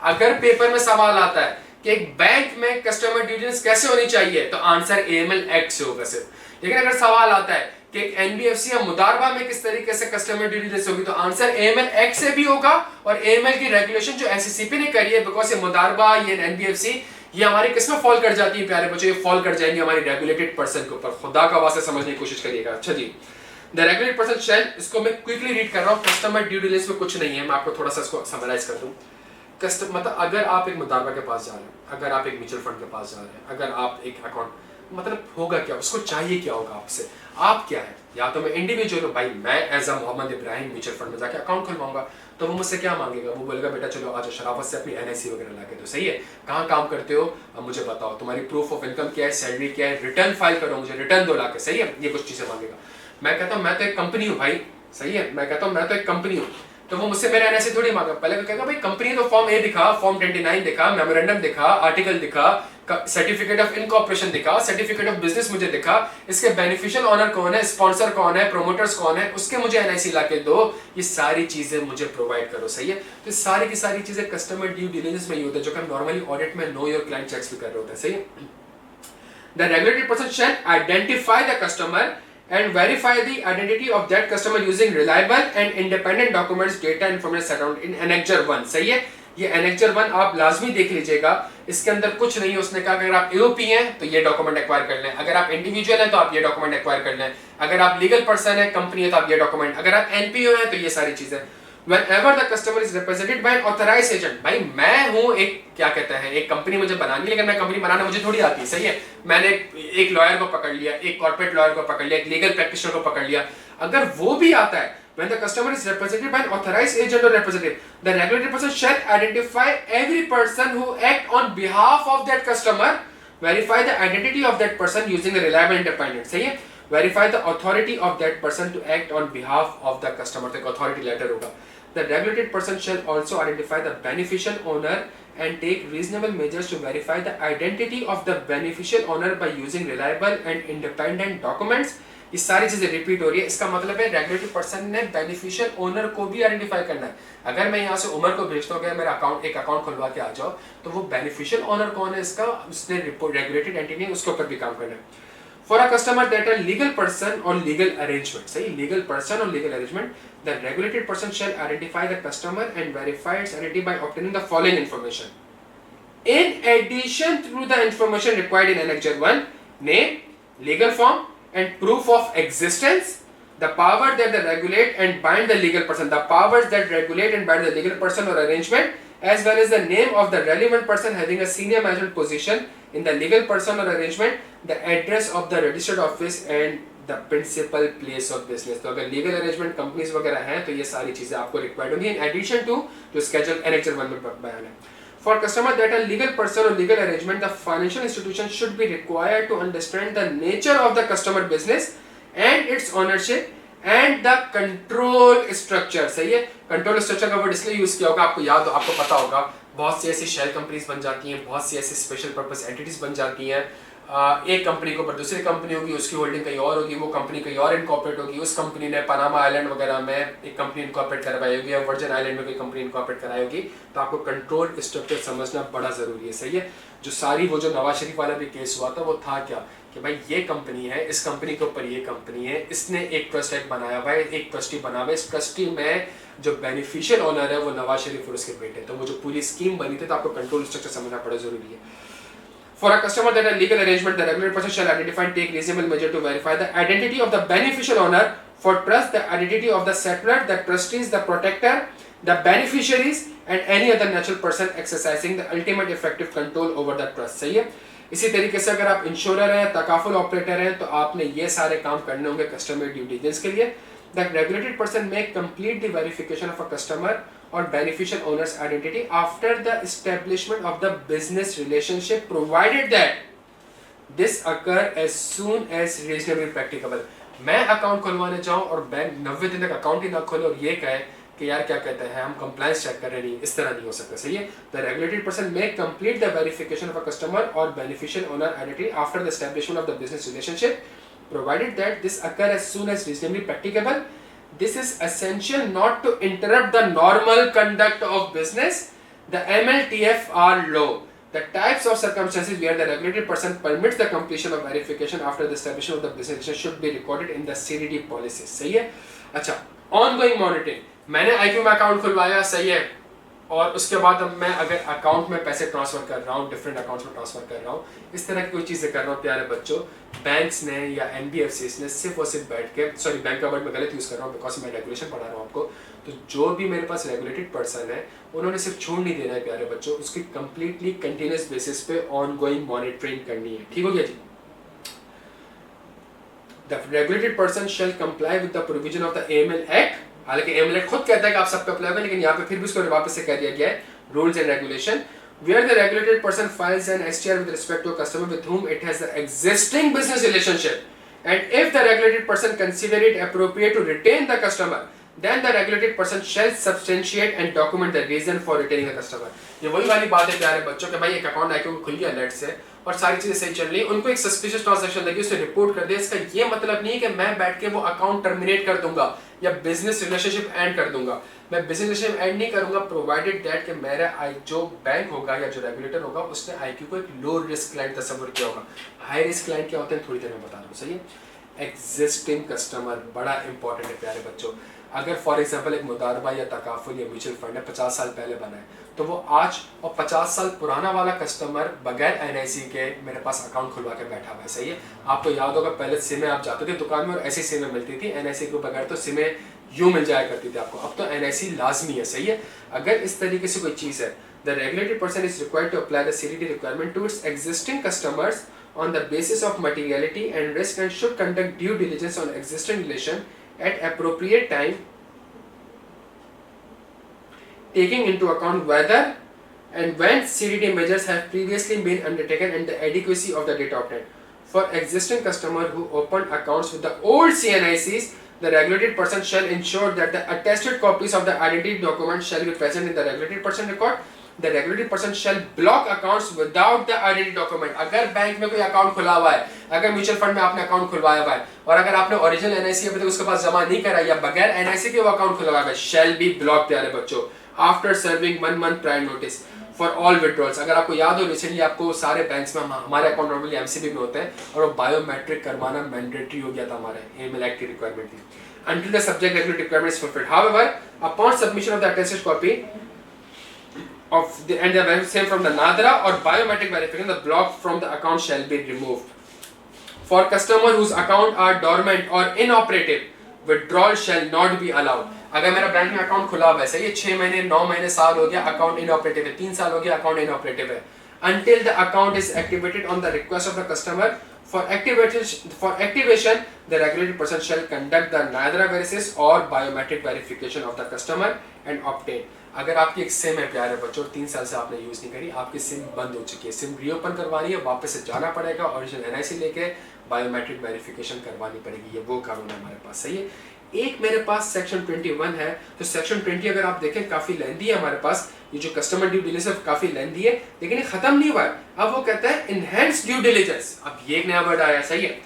अगर पेपर में सवाल आता है कि एक बैंक में कस्टमर ड्यू डिलिजेंस कैसे होनी चाहिए, तो आंसर एएमएल एक्ट से होगा सिर्फ। लेकिन अगर सवाल आता है कि एनबीएफसी या मुदारबा में किस तरीके से कस्टमर ड्यू डिलिजेंस होगी, तो आंसर एएमएल एक्ट से भी होगा। और एएमएल की रेगुलेशन जो एससीसीपी ने करी है, बिकॉज ये मुदारबा, ये एनबीएफसी, ये हमारी किस में फॉल कर जाती है प्यारे बच्चों? ये फॉल कर जाएंगे हमारी रेगुलेटेड पर्सन के ऊपर। खुदा का वास्ते समझने की कोशिश करिएगा। अच्छा जी, द रेगुलेटेड पर्सन शैल, इसको मैं क्विकली रीड कर रहा हूँ, कस्टमर ड्यू डिलिजेंस में कुछ नहीं है, मैं आपको थोड़ा सा इसको समराइज कर दूं। मतलब अगर आप एक मुदारबा के पास जा रहे हैं, अगर आप एक म्यूचुअल फंड के पास जा रहे हैं, अगर आप एक अकाउंट, मतलब होगा क्या, उसको चाहिए क्या होगा आपसे? आप क्या है? या तो मैं इंडिविजुअल हूँ, भाई मैं as a Mohammed Ibrahim mutual fund में जाके अकाउंट खुलवाऊंगा, तो वो मुझसे क्या मांगेगा? वो बोलेगा बेटा चलो आज शराफत से अपनी एनआईसी वगैरह ला के दो। सही है। कहाँ काम करते हो? अब मुझे बताओ, तुम्हारी प्रूफ ऑफ इनकम क्या है, सैलरी क्या है, रिटर्न फाइल करो, मुझे रिटर्न दो ला के। सही है। ये कुछ चीजें मांगेगा। मैं कहता हूँ मैं तो एक कंपनी हूँ भाई। सही है। मैं कहता हूँ मैं तो एक कंपनी हूँ, तो वो मुझसे मेरा एनआईसी थोड़ी मांगा, पहले वो कहेगा भाई कंपनी तो फॉर्म ए दिखा, फॉर्म 29 दिखा, मेमोरेंडम दिखा, आर्टिकल दिखा, सर्टिफिकेट ऑफ इनकॉर्पोरेशन दिखा, सर्टिफिकेट ऑफ बिजनेस मुझे दिखा, इसके बेनिफिशियल ओनर कौन है, स्पॉन्सर कौन है, प्रोमोटर्स कौन है, उसके मुझे एनआईसी लाके दो, ये सारी चीजें मुझे प्रोवाइड करो। सही है, तो सारी की सारी चीजें कस्टमर ड्यू डिलिजेंस में ही होता है, जो कि हम नॉर्मली ऑडिट में नो योर क्लाइंट चेक्स भी कर रहे होते हैं। सही है, the regulated person shall identify the customer and verify the identity of that customer using reliable and independent documents, data, information set out in Annexure 1। सही है, ये Annexure 1 आप लाजमी देख लीजिएगा, इसके अंदर कुछ नहीं है। उसने कहा अगर आप AOP हैं तो ये डॉक्यूमेंट एक्वायर कर लें, अगर आप इंडिविजुअल हैं तो आप ये डॉक्यूमेंट एक्वायर कर लें, अगर आप लीगल पर्सन है कंपनी है तो आप ये डॉक्यूमेंट, अगर आप NPO हैं तो ये सारी चीजें। Whenever the customer is represented by an authorized agent, भाई मैं हूं एक क्या कहते हैं एक कंपनी मुझे बनानी, लेकिन मैं कंपनी बनाना मुझे थोड़ी आती है। सही है, मैंने एक लॉयर को पकड़ लिया, एक कॉर्पोरेट लॉयर को पकड़ लिया, एक लीगल प्रैक्टिशनर को पकड़ लिया, अगर वो भी आता है, when the customer is represented by an authorized agent or representative, the regulated person shall identify every person who act on behalf of that customer, verify the identity of that person using a reliable and independent। सही है, verify the authority of that person to act on behalf of the customer, तो एक authority letter होगा। The regulated person shall also identify the beneficial owner and take reasonable measures to verify the identity of the beneficial owner by using reliable and independent documents। ये सारी चीजें repeat हो रही है, इसका मतलब है रेगुलेटरी पर्सन ने बेनिफिशियल ओनर को भी आइडेंटिफाई करना है। अगर मैं यहाँ से उमर को भेजता हूँ मेरा एक अकाउंट खुलवा के आ जाओ, तो वो बेनिफिशियल ओनर कौन है इसका, उसने रेगुलेटेड एंटिटी है, उसके ऊपर भी काम करना है। For a customer that a legal person or legal arrangement, सही, legal person or legal arrangement, the regulated person shall identify the customer and verify its identity by obtaining the following information. In addition to the information required in Annexure 1, name, legal form, and proof of existence, the power that they regulate and bind the legal person, the powers that regulate and bind the legal person or arrangement, as well as the name of the relevant person having a senior management position in the legal person or arrangement, the address of the registered office and the principal place of business। तो अगर legal arrangement companies वगैरह हैं तो ये सारी चीजें आपको required होंगी in addition to जो schedule Annexure 1 में बयान है। For customer that a legal person or legal arrangement, the financial institution should be required to understand the nature of the customer business and its ownership and the control structure। सही है, control structure का word इसलिए use किया होगा, आपको याद हो, आपको पता होगा, बहुत सी ऐसी शेल कंपनीज बन जाती हैं, बहुत सी ऐसी स्पेशल पर्पस एंटिटीज बन जाती हैं। एक कंपनी के ऊपर दूसरी कंपनी होगी, उसकी होल्डिंग कहीं और होगी, वो कंपनी कहीं और इनकॉर्पोरेट होगी, उस कंपनी ने पनामा आइलैंड वगैरह में एक कंपनी इनकॉर्पोरेट करवाई होगी या वर्जिन आइलैंड में कोई कंपनी इनकॉर्पोरेट कराई होगी। तो आपको कंट्रोल स्ट्रक्चर समझना बड़ा जरूरी है। सही है, जो सारी वो जो नवाज शरीफ वाला भी केस हुआ था वो था क्या कि भाई ये कंपनी है, इस कंपनी के ऊपर ये कंपनी है, इसने एक ट्रस्ट एक्ट बनाया हुआ है, एक ट्रस्टी बना हुआ है, इस ट्रस्टी में जो बेनिफिशियल ओनर है वो नवाज शरीफ और उसके बेटे। तो वो जो पूरी स्कीम बनी थी तो आपको कंट्रोल स्ट्रक्चर समझना बड़ा जरूरी है। For a customer that a legal arrangement, the regulated person shall identify and take reasonable measure to verify the identity of the beneficial owner. For trust, the identity of the settlor, the trustees, the protector, the beneficiaries, and any other natural person exercising the ultimate effective control over the trust। सही है, इसी तरीके से अगर आप insurer हैं, takaful operator हैं, तो आपने ये सारे काम करने होंगे कस्टमर ड्यू डिलिजेंस के लिए। The regulated person may complete the verification of a customer or beneficial owner's identity after the establishment of the business relationship, provided that this occur as soon as reasonably practicable। मैं account खुलवाने जाऊं और bank 90 दिन तक account ही ना खोले और ये कहे कि यार क्या कहते हैं हम कंप्लायंस चेक कर रहे नहीं, इस तरह नहीं हो सकता। सही है, the regulated person may complete the verification of a customer or beneficial owner identity after the establishment of the business relationship, provided that this occur as soon as reasonably practicable। This is essential not to interrupt the normal conduct of business। The MLTFR law, the types of circumstances where the regulated person permits the completion of verification after the establishment of the business should be recorded in the CDD policies। सही है, अच्छा, ongoing monitoring, मैंने IQ में account खुलवाया, सही है, और उसके बाद अब मैं अगर अकाउंट में पैसे ट्रांसफर कर रहा हूँ, डिफरेंट अकाउंट्स में ट्रांसफर कर रहा हूँ, इस तरह की कोई चीज़ें कर रहा हूँ, प्यारे बच्चों, बैंक्स ने या NBFCs ने सिर्फ और सिर्फ बैठ के, सॉरी बैंक का वर्ड मैं गलत यूज़ कर रहा हूँ बिकॉज मैं रेगुलेशन पढ़ा रहा हूँ आपको, तो जो भी मेरे पास रेगुलेटेड पर्सन है उन्होंने सिर्फ छोड़ नहीं देना है प्यारे बच्चों, उसकी कंप्लीटली कंटिन्यूस बेसिस पे ऑनगोइंग मॉनिटरिंग करनी है। ठीक हो गया जी। The regulated person shall comply with the provision of the AML Act। हालांकि AML Act खुद कहता है कि आप सब पे अप्लाई होगा, लेकिन यहाँ पे फिर भी उसको वापस से कह दिया गया है rules and regulation. Where the regulated person files an STR with respect to a customer with whom it has the existing business relationship, and if the regulated person consider it appropriate to retain the customer, then the regulated person shall substantiate and document the reason for retaining the customer. ये वही वाली बात है प्यारे बच्चों कि भाई एक अकाउंट आईक्यू खुल गया लेट से और सारी चीजें सही चल रही है, उनको एक सस्पिशियस ट्रांजैक्शन लगी, उसे रिपोर्ट कर दिया। इसका ये मतलब नहीं है कि मैं बैठ के वो अकाउंट टर्मिनेट कर दूंगा या बिजनेस रिलेशनशिप एंड कर दूंगा। मैं बिजनेस रिलेशनशिप एंड नहीं करूंगा प्रोवाइडेड दैट कि मेरा जो बैंक होगा या जो रेगुलेटर होगा उसने आईक्यू को एक लो रिस्क क्लाइंट तस्वीर किया होगा। हाई रिस्क क्लाइंट क्या होते हैं थोड़ी देर में बता दूं, सही है। एग्जिस्टिंग कस्टमर बड़ा इंपॉर्टेंट है प्यारे बच्चों। अगर फॉर एग्जांपल एक मुदारबा या तकाफुल या म्यूचुअल फंड है 50 साल पहले बना है, तो वो आज और 50 साल पुराना वाला कस्टमर बगैर एनआईसी के मेरे पास अकाउंट खुलवा के बैठा हुआ है, सही है। आपको याद होगा पहले सिमें आप जाते थे दुकान में और ऐसी सिमें मिलती थी, एनआईसी के बगैर तो सिमें यूं मिल जाया करती थी आपको, अब तो एनआईसी लाजमी है, सही है। अगर इस तरीके से कोई चीज़ है, the regulated person is required to apply the CDD requirement to its existing customers on the basis of materiality and risk and should conduct due diligence on existing relation at appropriate time, taking into account whether and when CDD measures have previously been undertaken and the adequacy of the data obtained. For existing customer who opened accounts with the old CNICs, the regulated person shall ensure that the attested copies of the identity document shall be present in the regulated person record. The regulated person shall block accounts without the identity document. अगर bank में कोई account खुला हुआ है, अगर mutual fund में आपने account खुलवाया हुआ है और अगर आपने ओरिजिनल एनआईसी अभी तक उसके पास जमा नहीं करा या बगैर एनआईसी के वो अकाउंट खुलवाया हुआ है, shall be blocked प्यारे बच्चों after serving 1 month prior notice for all withdrawals. अगर आपको याद हो रिसेंटली आपको सारे बैंक्स में हमारे अकाउंट नॉर्मली एमसीबी में होते हैं और वो बायोमेट्रिक करवाना मैंडेटरी हो गया था, हमारे एएमएल एक्ट की रिक्वायरमेंट थी, until the subject regulatory requirement is fulfilled. However, upon submission of the attested copy of the and the same from the NADRA or biometric verification, the block from the account shall be removed. For customer whose account are dormant or inoperative, withdrawal shall not be allowed. अगर मेरा bank में account खुला हुआ है, सही है, 6 महीने 9 महीने साल हो गया अकाउंट इनऑपरेटिव है, 3 साल हो गया अकाउंट इनऑपरेटिव है, until the account is activated on the request of the customer. For activation, the regulated person shall conduct the NADRA verification or biometric verification of the customer and obtain. अगर आपकी एक SIM है प्यारे बच्चों और 3 साल से आपने यूज नहीं करी, आपकी सिम बंद हो चुकी है, सिम रीओपन करवानी है, वापस से जाना पड़ेगा, ओरिजिनल एनआईसी लेके बायोमेट्रिक वेरिफिकेशन करवानी पड़ेगी, ये वो कानून है हमारे पास, सही है। एक मेरे पास सेक्शन 21 है, तो सेक्शन 20 अगर आप देखें काफी लेंथी है हमारे पास, ये जो कस्टमर ड्यू डिलिजेंस काफी लेंथी है, लेकिन ये खत्म नहीं हुआ है। अब वो कहता है इनहेंस ड्यू डिलिजेंस, अब ये एक नया वर्ड आया, सही है।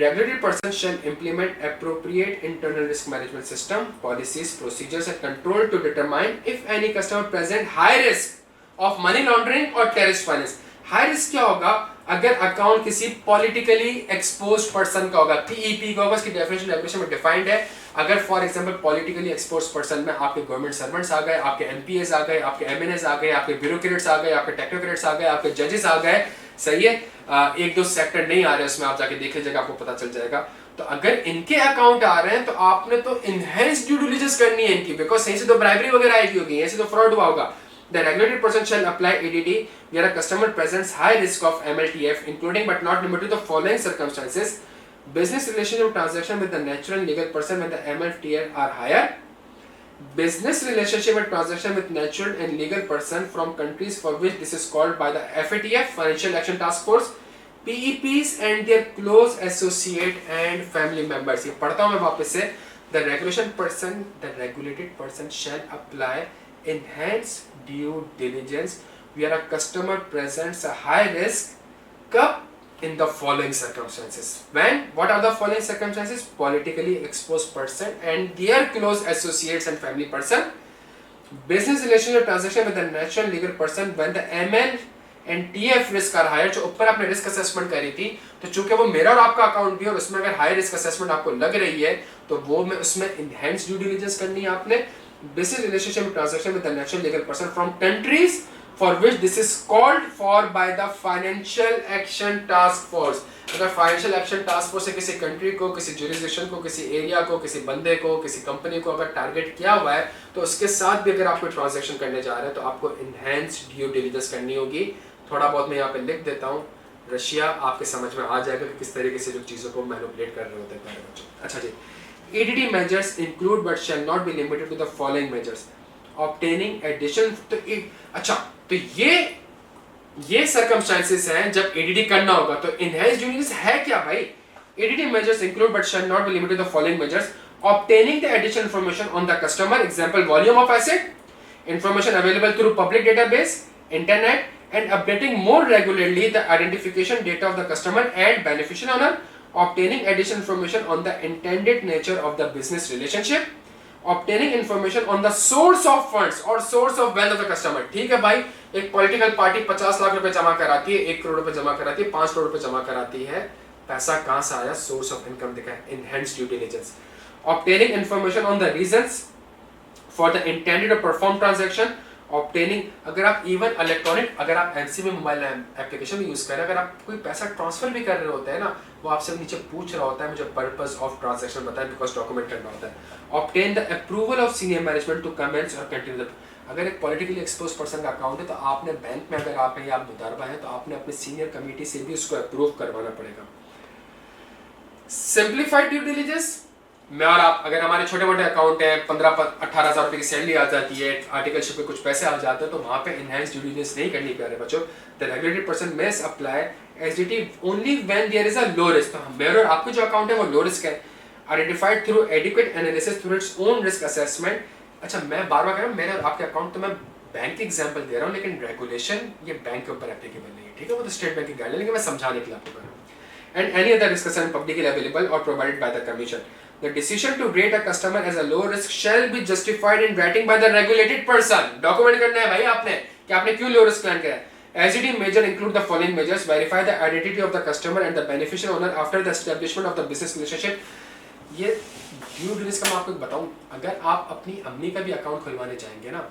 Regulated person shall implement appropriate internal risk management system, policies, procedures and control to determine if any customer present high risk of money laundering or terrorist finance. High risk क्या होगा? अगर अकाउंट किसी politically exposed person का होगा, PEP का होगा, उसकी definition regulation में डिफाइंड है। अगर for example politically exposed person में आपके गवर्नमेंट सर्वेंट्स आ गए, आपके एमपीएस आ गए, आपके एमएनएस आ गए, आपके ब्यूरोक्रेट्स आ गए, आपके टेक्नोक्रेट्स आ गए, आपके जजेस आ गए, सही है। एक दो सेक्टर नहीं आ रहे उसमें, आप जाके देख लीजिएगा, आपको पता चल जाएगा। तो अगर इनके अकाउंट आ रहे हैं तो आपने तो इनहेंस ड्यू डिलिजेंस करनी है इनकी, बिकॉज सही से तो ब्राइबरी वगैरह आएगी होगी, ऐसे तो फ्रॉड हुआ होगा। The regulated person shall apply ADD where a customer presents high risk of MLTF, including but not limited to the following circumstances: business relationship transaction with the natural and legal person when the MLTF are higher, business relationship and transaction with natural and legal person from countries for which this is called by the FATF, Financial Action Task Force, PEPs and their close associate and family members. ये पढ़ता हूँ मैं वापस से। The regulated person shall apply enhanced due diligence where a customer presents a high risk in the following circumstances. What are the following circumstances? Politically exposed person and their close associates and family person, business relationship transaction with the natural legal person when the ML and TF risk are higher। जो ऊपर आपने risk assessment करी थी, तो चूंकि वो मेरा और आपका अकाउंट भी है और उसमें अगर हाई रिस्क असेसमेंट आपको लग रही है तो वो में उसमें इनहेंस ड्यू डिलिजेंस करनी है आपने। business relationship transaction with the natural legal person from countries for which this is called for by the Financial Action Task Force। अगर फाइनेंशियल एक्शन टास्क फोर्स से किसी कंट्री को, किसी जुरिसडिक्शन को, किसी एरिया को, किसी बंदे को, किसी कंपनी को अगर टारगेट किया हुआ है तो उसके साथ भी अगर आप कोई ट्रांजैक्शन करने जा रहे हैं तो आपको इनहेंस्ड ड्यू डिलिजेंस करनी होगी। थोड़ा बहुत मैं यहाँ पे लिख देता हूँ, रशिया आपके समझ में आ जाएगा कि किस तरीके से जो चीज़ों को मैनिपुलेट कर रहे होते हैं बच्चों। अच्छा जी, ADD measures include but shall not be limited to the following measures: obtaining additional। तो अच्छा, तो ये circumstances हैं जब ADD करना होगा। तो enhanced due diligence है क्या भाई? ADD measures include but shall not be limited to the following measures: obtaining the additional information on the customer, example volume of asset, information available through public database, internet, and updating more regularly the identification data of the customer and beneficial owner, obtaining additional information on the intended nature of the business relationship, obtaining information on the source of funds or source of wealth of the customer. ठीक है भाई, एक political party 50 lakh रुपए जमा कराती है, 1 करोड़ रुपए जमा कराती है, 5 करोड़ रुपए जमा कराती है, पैसा कहां से आया, सोर्स ऑफ इनकम दिखा है, enhanced due diligence. Obtaining information on the reasons for the intended or performed transaction, obtaining, अगर आप इवन इलेक्ट्रॉनिक, अगर आप एनसीबी मोबाइल एप्लीकेशन भी यूज कर रहे हैं, अगर आप कोई पैसा ट्रांसफर भी कर रहे होते हैं ना, वो आपसे नीचे पूछ रहा होता है मुझे पर्पस ऑफ ट्रांजैक्शन बताएं, बिकॉज डॉक्यूमेंट करना होता है. Obtain the approval of senior management to commence और कंटिन्यू द, अगर एक पॉलिटिकली एक्सपोज पर्सन का अकाउंट है तो आपने बैंक में अगर आप हैं या आप मुदारबा हैं तो आपने अपने सीनियर कमेटी से भी उसको अप्रूव करवाना पड़ेगा. सिंप्लीफाइड ड्यू डिलिजेंस, मैं और आप अगर हमारे छोटे मोटे अकाउंट है, 15-18 हज़ार रुपए की सैलरी आ जाती है, आर्टिकलशिप पे कुछ पैसे आ जाते हैं, तो वहां पे एनहांस ड्यू डिलिजेंस नहीं करनी प्यारे बच्चों. The regulated person may apply SDT only when there is a low risk. तो मेरे और आपके जो अकाउंट है वो लो रिस्क है, identified through adequate analysis through its own risk assessment. अच्छा, मैं बार बार कह रहा हूँ मेरे और आपके अकाउंट तो मैं बैंक की एग्जांपल दे रहा हूँ, लेकिन रेगुलेशन ये बैंक के ऊपर एप्लीकेबल नहीं है, ठीक है, वो तो स्टेट बैंक की गाइडलाइन, लेकिन मैं समझाने के लिए आपको कर रहा हूँ. And any other risk assessment publicly available or provided by the commission. The decision to rate a customer as a low risk shall be justified in writing by the regulated person. Document करना है भाई आपने कि आपने क्यों low risk plan किया है. SDT measure include the following measures: verify the identity of the customer and the beneficial owner after the establishment of the business relationship. ये ड्यू डिलिजेंस का मैं आपको बताऊं, अगर आप अपनी अम्मी का भी अकाउंट खुलवाने जाएंगे ना,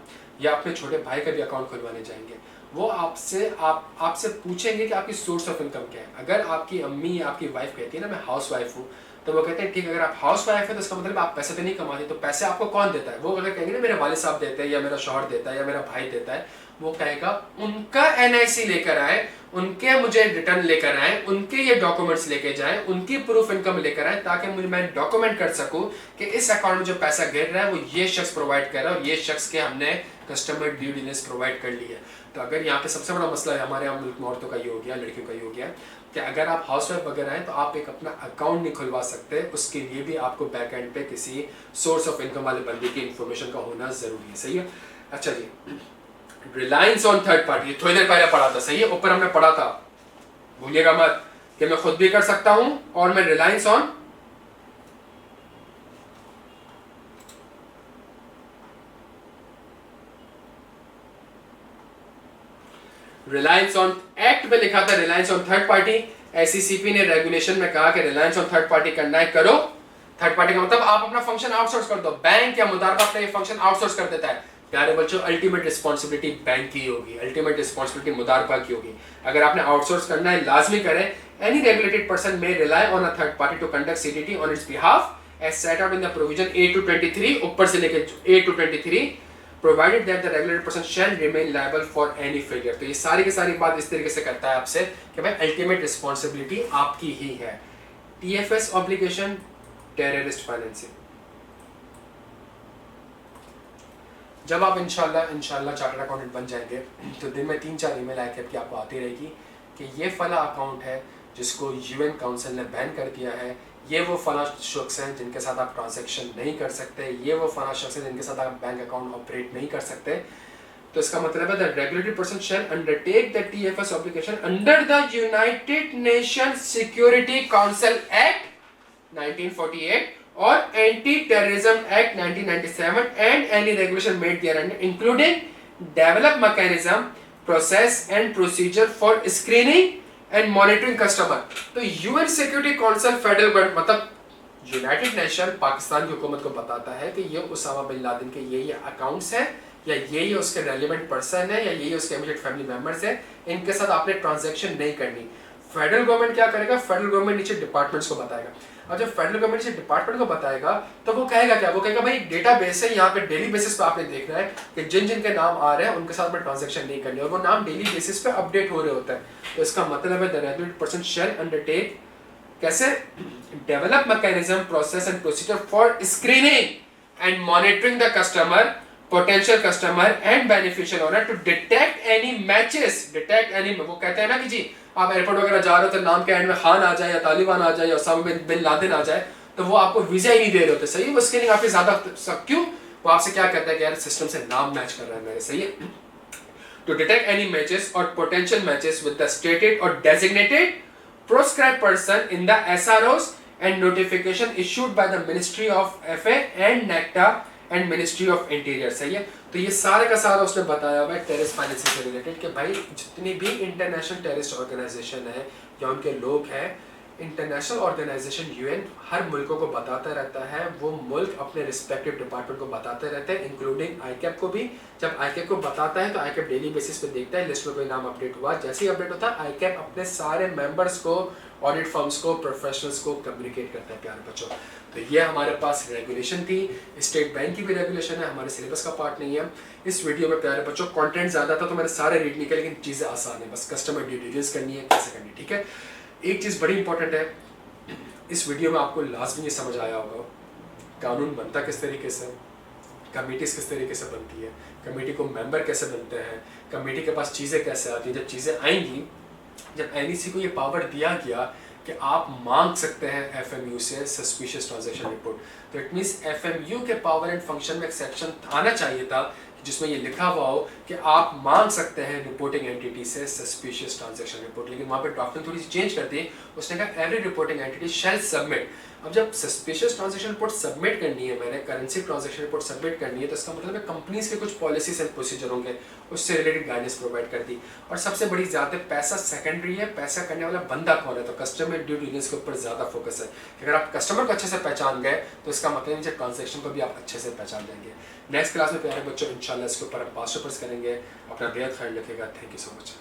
या अपने छोटे भाई का भी अकाउंट खुलवाने जाएंगे, वो आपसे पूछेंगे कि आपकी सोर्स ऑफ इनकम क्या है. अगर आपकी अम्मी या आपकी वाइफ कहती है ना मैं हाउस वाइफ हूँ, तो वो कहते हैं ठीक, अगर आप हाउस वाइफ है तो इसका मतलब आप पैसे तो नहीं कमाते, तो पैसे आपको कौन देता है. वो अगर कहेंगे ना मेरे वालिद साहब देते हैं या मेरा शौहर देता है या मेरा भाई देता है, वो कहेगा उनका एनआईसी लेकर आए, उनके मुझे रिटर्न लेकर आए, उनके ये डॉक्यूमेंट्स लेके जाएं, उनकी प्रूफ इनकम लेकर आए, ताकि मुझे मैं डॉक्यूमेंट कर सकूं कि इस अकाउंट में जो पैसा गिर रहा है वो ये शख्स प्रोवाइड कर रहा है और ये शख्स के हमने कस्टमर ड्यू डिलिजेंस प्रोवाइड कर ली है. तो अगर यहाँ पे सबसे बड़ा मसला है हमारे यहाँ मुल्क में औरतों का ये हो गया, लड़कियों का ये हो गया कि अगर आप हाउस वाइफ वगैरह हैं तो आप एक अपना अकाउंट नहीं खुलवा सकते, उसके लिए भी आपको बैक एंड पे किसी सोर्स ऑफ इनकम वाले बंदे की इन्फॉर्मेशन का होना जरूरी है. सही है. अच्छा जी, रिलायंस ऑन थर्ड पार्टी थोड़ी देर पहले पढ़ा था, सही है, ऊपर हमने पढ़ा था, भूलिएगा मत कि मैं खुद भी कर सकता हूं और मैं रिलायंस ऑन एक्ट में लिखा था reliance on third party. SCCP ने रेगुलेशन में कहा कि रिलायंस ऑन थर्ड पार्टी करना है, करो. थर्ड पार्टी का मतलब आप अपना फंक्शन आउटसोर्स कर दो. बैंक या मुदारबा अपना ये फंक्शन आउटसोर्स कर देता है. प्यारे बच्चों, अल्टीमेट रिस्पांसिबिलिटी बैंक की होगी, अल्टीमेट रिस्पांसिबिलिटी मुदारबा की होगी. अगर आपने आउटसोर्स करना है लाजमी करें. Any regulated person may rely on a third party to conduct CDT on its behalf as set out in the provision A to 23, ऊपर से लेके A to 23, provided that the regulated person shall remain liable for any failure. तो ये सारी की सारी बात इस तरीके से करता है आपसे कि भाई अल्टीमेट रिस्पांसिबिलिटी आपकी ही है. TFS obligation, terrorist financing. जब आप इंशाल्लाह चार्टर्ड अकाउंटेंट बन जाएंगे तो दिन में 3-4 ईमेल आके आपकी आपको आती रहेगी कि ये फला अकाउंट है जिसको यूएन काउंसिल ने बैन कर दिया है, ये वो फला शख्स हैं जिनके साथ आप ट्रांजैक्शन नहीं कर सकते, ये वो फला शख्स हैं जिनके साथ आप बैंक अकाउंट ऑपरेट नहीं कर सकते. तो इसका मतलब है the regulated person shall undertake the TFS obligation under the United Nations security council act 1948 or Anti-Terrorism Act 1997 and any regulation made therein, including develop mechanism, process and procedure for screening and monitoring customer. तो UN Security Council federal government मतलब United nation Pakistan की हुकूमत को बताता है कि ये Usama bin Laden के ये अकाउंट्स हैं या ये उसके रेलिवेंट पर्सन है या ये उसके इमीडिएट फैमिली मेंबर्स हैं, इनके साथ आपने ट्रांजैक्शन नहीं करनी. फेडरल गवर्नमेंट क्या करेगा, फेडरल गवर्नमेंट नीचे डिपार्टमेंट्स को बताएगा. और जब फेडरल गवर्नमेंट नीचे डिपार्टमेंट को बताएगा तो वो कहेगा क्या, वो कहेगा भाई डेटाबेस है, यहाँ पे डेली बेसिस पे आपने देखना है कि जिन जिन के नाम आ रहे हैं उनके साथ में ट्रांजैक्शन नहीं करनी, और वो नाम डेली बेसिस पे अपडेट हो रहे होते हैं. तो इसका मतलब है the regulated person shall undertake कैसे develop mechanism, process and procedure for screening and monitoring the customer, potential customer and beneficial owner to detect any matches, detect any, वो कहते हैं ना कि जी आप एयरपोर्ट वगैरह जा रहे हो तो नाम के एंड में खान आ जाए या तालिबान आ जाए या ओसामा बिन लादेन आ जाए, तो वो आपको वीजा ही नहीं दे रहे होते, सही है, वो स्क्रीनिंग आपकी ज्यादा, क्यों, वो आपसे क्या कहता है कि यार सिस्टम से नाम मैच कर रहा है मेरे, सही है। To detect any matches or potential matches with the stated or designated proscribed person in the SROs and notification issued by the Ministry of FA and NACTA and Ministry of Interior, सही है। तो ये सारे का सारा उसने बताया हुआ है टेररिस्ट फाइनेंसिंग से रिलेटेड कि भाई जितनी भी इंटरनेशनल टेररिस्ट ऑर्गेनाइजेशन है या उनके लोग हैं, इंटरनेशनल ऑर्गेनाइजेशन यूएन हर मुल्कों को बताता रहता है, वो मुल्क अपने रिस्पेक्टिव डिपार्टमेंट को बताते रहते हैं, इंक्लूडिंग आईकैप को भी। जब आईकैप को बताता है तो आईकैप डेली बेसिस पे देखता है लिस्ट में कोई नाम अपडेट हुआ, जैसे ही अपडेट होता है आईकैप अपने सारे मेंबर्स को, ऑडिट फर्म्स को, प्रोफेशनल्स को कम्युनिकेट करता है प्यारे बच्चों। तो ये हमारे पास रेगुलेशन थी, स्टेट बैंक की भी रेगुलेशन है, हमारे सिलेबस का पार्ट नहीं है। इस वीडियो में प्यारे बच्चों कंटेंट ज़्यादा था तो मैंने सारे रीड नहीं किया, लेकिन चीज़ें आसान है, बस कस्टमर ड्यू डिलिजेंस करनी है, कैसे करनी है, ठीक है। एक चीज़ बड़ी इंपॉर्टेंट है, इस वीडियो में आपको लाजमी ये समझ आया होगा कानून बनता किस तरीके से, कमेटीज़ किस तरीके से बनती है, कमेटी को मेंबर कैसे बनते हैं, कमेटी के पास चीज़ें कैसे आती हैं। जब चीज़ें आएंगी, जब एनईसी को ये पावर दिया गया कि आप मांग सकते हैं एफएमयू से सस्पिशियस ट्रांजैक्शन रिपोर्ट, तो इट मीन्स एफएमयू के पावर एंड फंक्शन में एक सेक्शन आना चाहिए था जिसमें ये लिखा हुआ हो कि आप मांग सकते हैं रिपोर्टिंग एंटिटी से सस्पिशियस ट्रांजैक्शन रिपोर्ट। लेकिन वहाँ पे डॉक्टर थोड़ी सी चेंज कर दी, उसने कहा एवरी रिपोर्टिंग एंटिटी शैल सबमिट। अब जब सस्पिशियस ट्रांजैक्शन रिपोर्ट सबमिट करनी है, मैंने करेंसी ट्रांजैक्शन रिपोर्ट सबमिट करनी है, तो इसका मतलब है कंपनीज के कुछ पॉलिसीज एंड प्रोसीजर होंगे, उससे रिलेटेड गाइडेंस प्रोवाइड कर दी। और सबसे बड़ी ज़्यादा पैसा सेकेंडरी है, पैसा करने वाला बंदा कौन है, तो कस्टमर ड्यू डिलिजेंस के ऊपर ज़्यादा फोकस है कि अगर आप कस्टमर को अच्छे से पहचान गए तो इसका मतलब है ट्रांजैक्शन को भी आप अच्छे से पहचान लेंगे। नेक्स्ट क्लास में प्यारे बच्चों इंशाल्लाह इसके ऊपर हम 5 पेपर्स करेंगे। अपना बेहद ख्याल रखिएगा। Thank you so much.